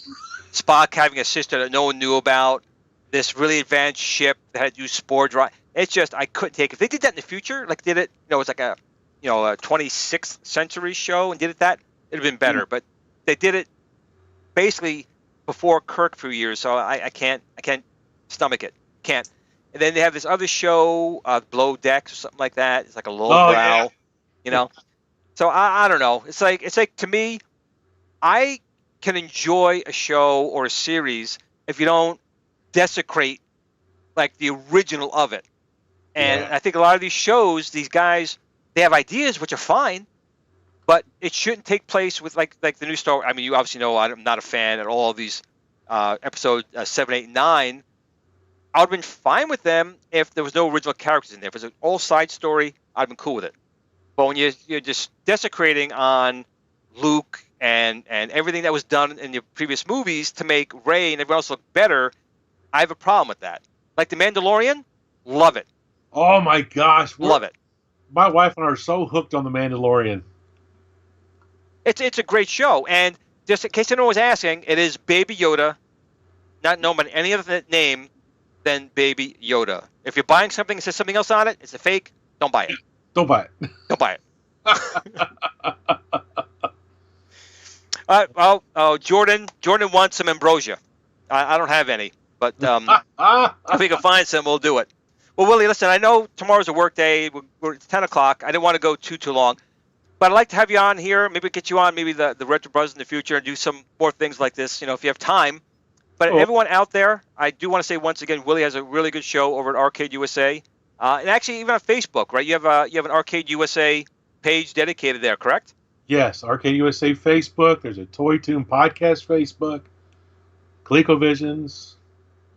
Spock having a sister that no one knew about. This really advanced ship that had used spore drive. It's just I couldn't take it. If they did that in the future, did it, it's like a 26th century show and did it that, it'd have been better. But they did it basically before Kirk for years, so I can't stomach it. Can't. And then they have this other show, Below Decks or something like that. It's like a lowbrow, So I don't know. It's like to me, I can enjoy a show or a series if you don't desecrate the original of it. And I think a lot of these shows, these guys, they have ideas which are fine, but it shouldn't take place with like the new Star Wars. I mean, you obviously know I'm not a fan at all of these episode 7, 8, 9. I would have been fine with them if there was no original characters in there. If it was an all side story, I'd have been cool with it. But when you're just desecrating on Luke and everything that was done in the previous movies to make Rey and everyone else look better, I have a problem with that. Like The Mandalorian, love it. Oh my gosh, love it. My wife and I are so hooked on The Mandalorian. It's a great show, and just in case anyone was asking, it is Baby Yoda, not known by any other name than Baby Yoda. If you're buying something that says something else on it, it's a fake. Don't buy it. Don't buy it. Don't buy it. Jordan wants some ambrosia. I don't have any, but if we can find some, we'll do it. Well, Willie, listen, I know tomorrow's a work day. It's 10 o'clock. I didn't want to go too long. But I'd like to have you on here, maybe get you on maybe the Retro Buzz in the future and do some more things like this, if you have time. But everyone out there, I do want to say once again, Willie has a really good show over at Arcade USA. And actually even on Facebook, right? You have an Arcade USA page dedicated there, correct? Yes, ArcadeUSA Facebook. There's a Toy Tune Podcast Facebook. ColecoVisions.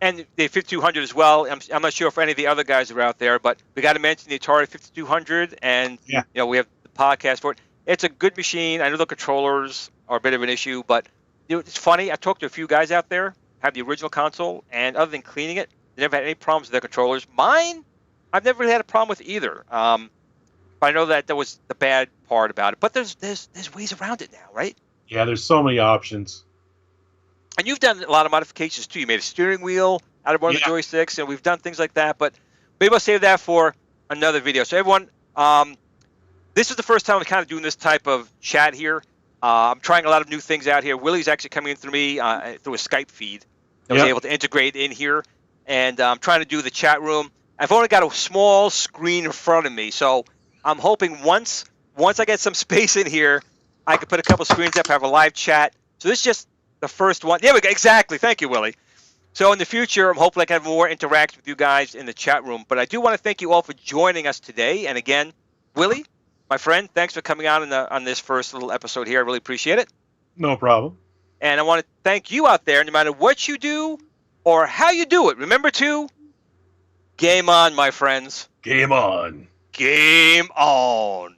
And the 5200 as well. I'm not sure if any of the other guys are out there, but we got to mention the Atari 5200, and Yeah. we have the podcast for it. It's a good machine. I know the controllers are a bit of an issue, but it's funny. I talked to a few guys out there, have the original console, and other than cleaning it, they never had any problems with their controllers. Mine, I've never really had a problem with either. But I know that was the bad part about it. But there's ways around it now, right? Yeah, there's so many options. And you've done a lot of modifications too. You made a steering wheel out of one of the joysticks, and we've done things like that. But maybe I'll save that for another video. So everyone, this is the first time I'm kind of doing this type of chat here. I'm trying a lot of new things out here. Willie's actually coming in through me through a Skype feed. I was able to integrate in here, and I'm trying to do the chat room. I've only got a small screen in front of me, so I'm hoping once I get some space in here, I can put a couple screens up, have a live chat. So this is just the first one. Yeah, we go. Exactly. Thank you, Willie. So in the future, I'm hoping I can have more interaction with you guys in the chat room. But I do want to thank you all for joining us today. And again, Willie, my friend, thanks for coming on on this first little episode here. I really appreciate it. No problem. And I want to thank you out there, no matter what you do or how you do it. Remember to game on, my friends. Game on. Game on.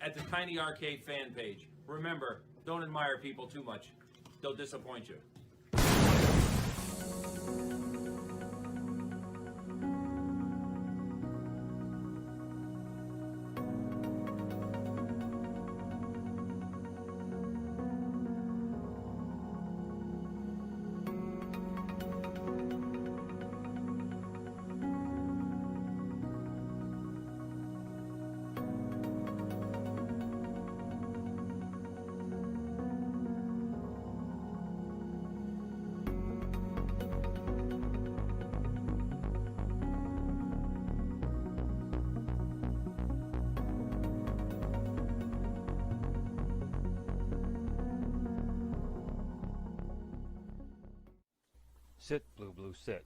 At the Tiny Arcade fan page. Remember, don't admire people too much. They'll disappoint you. Sit, Blue Blue, sit.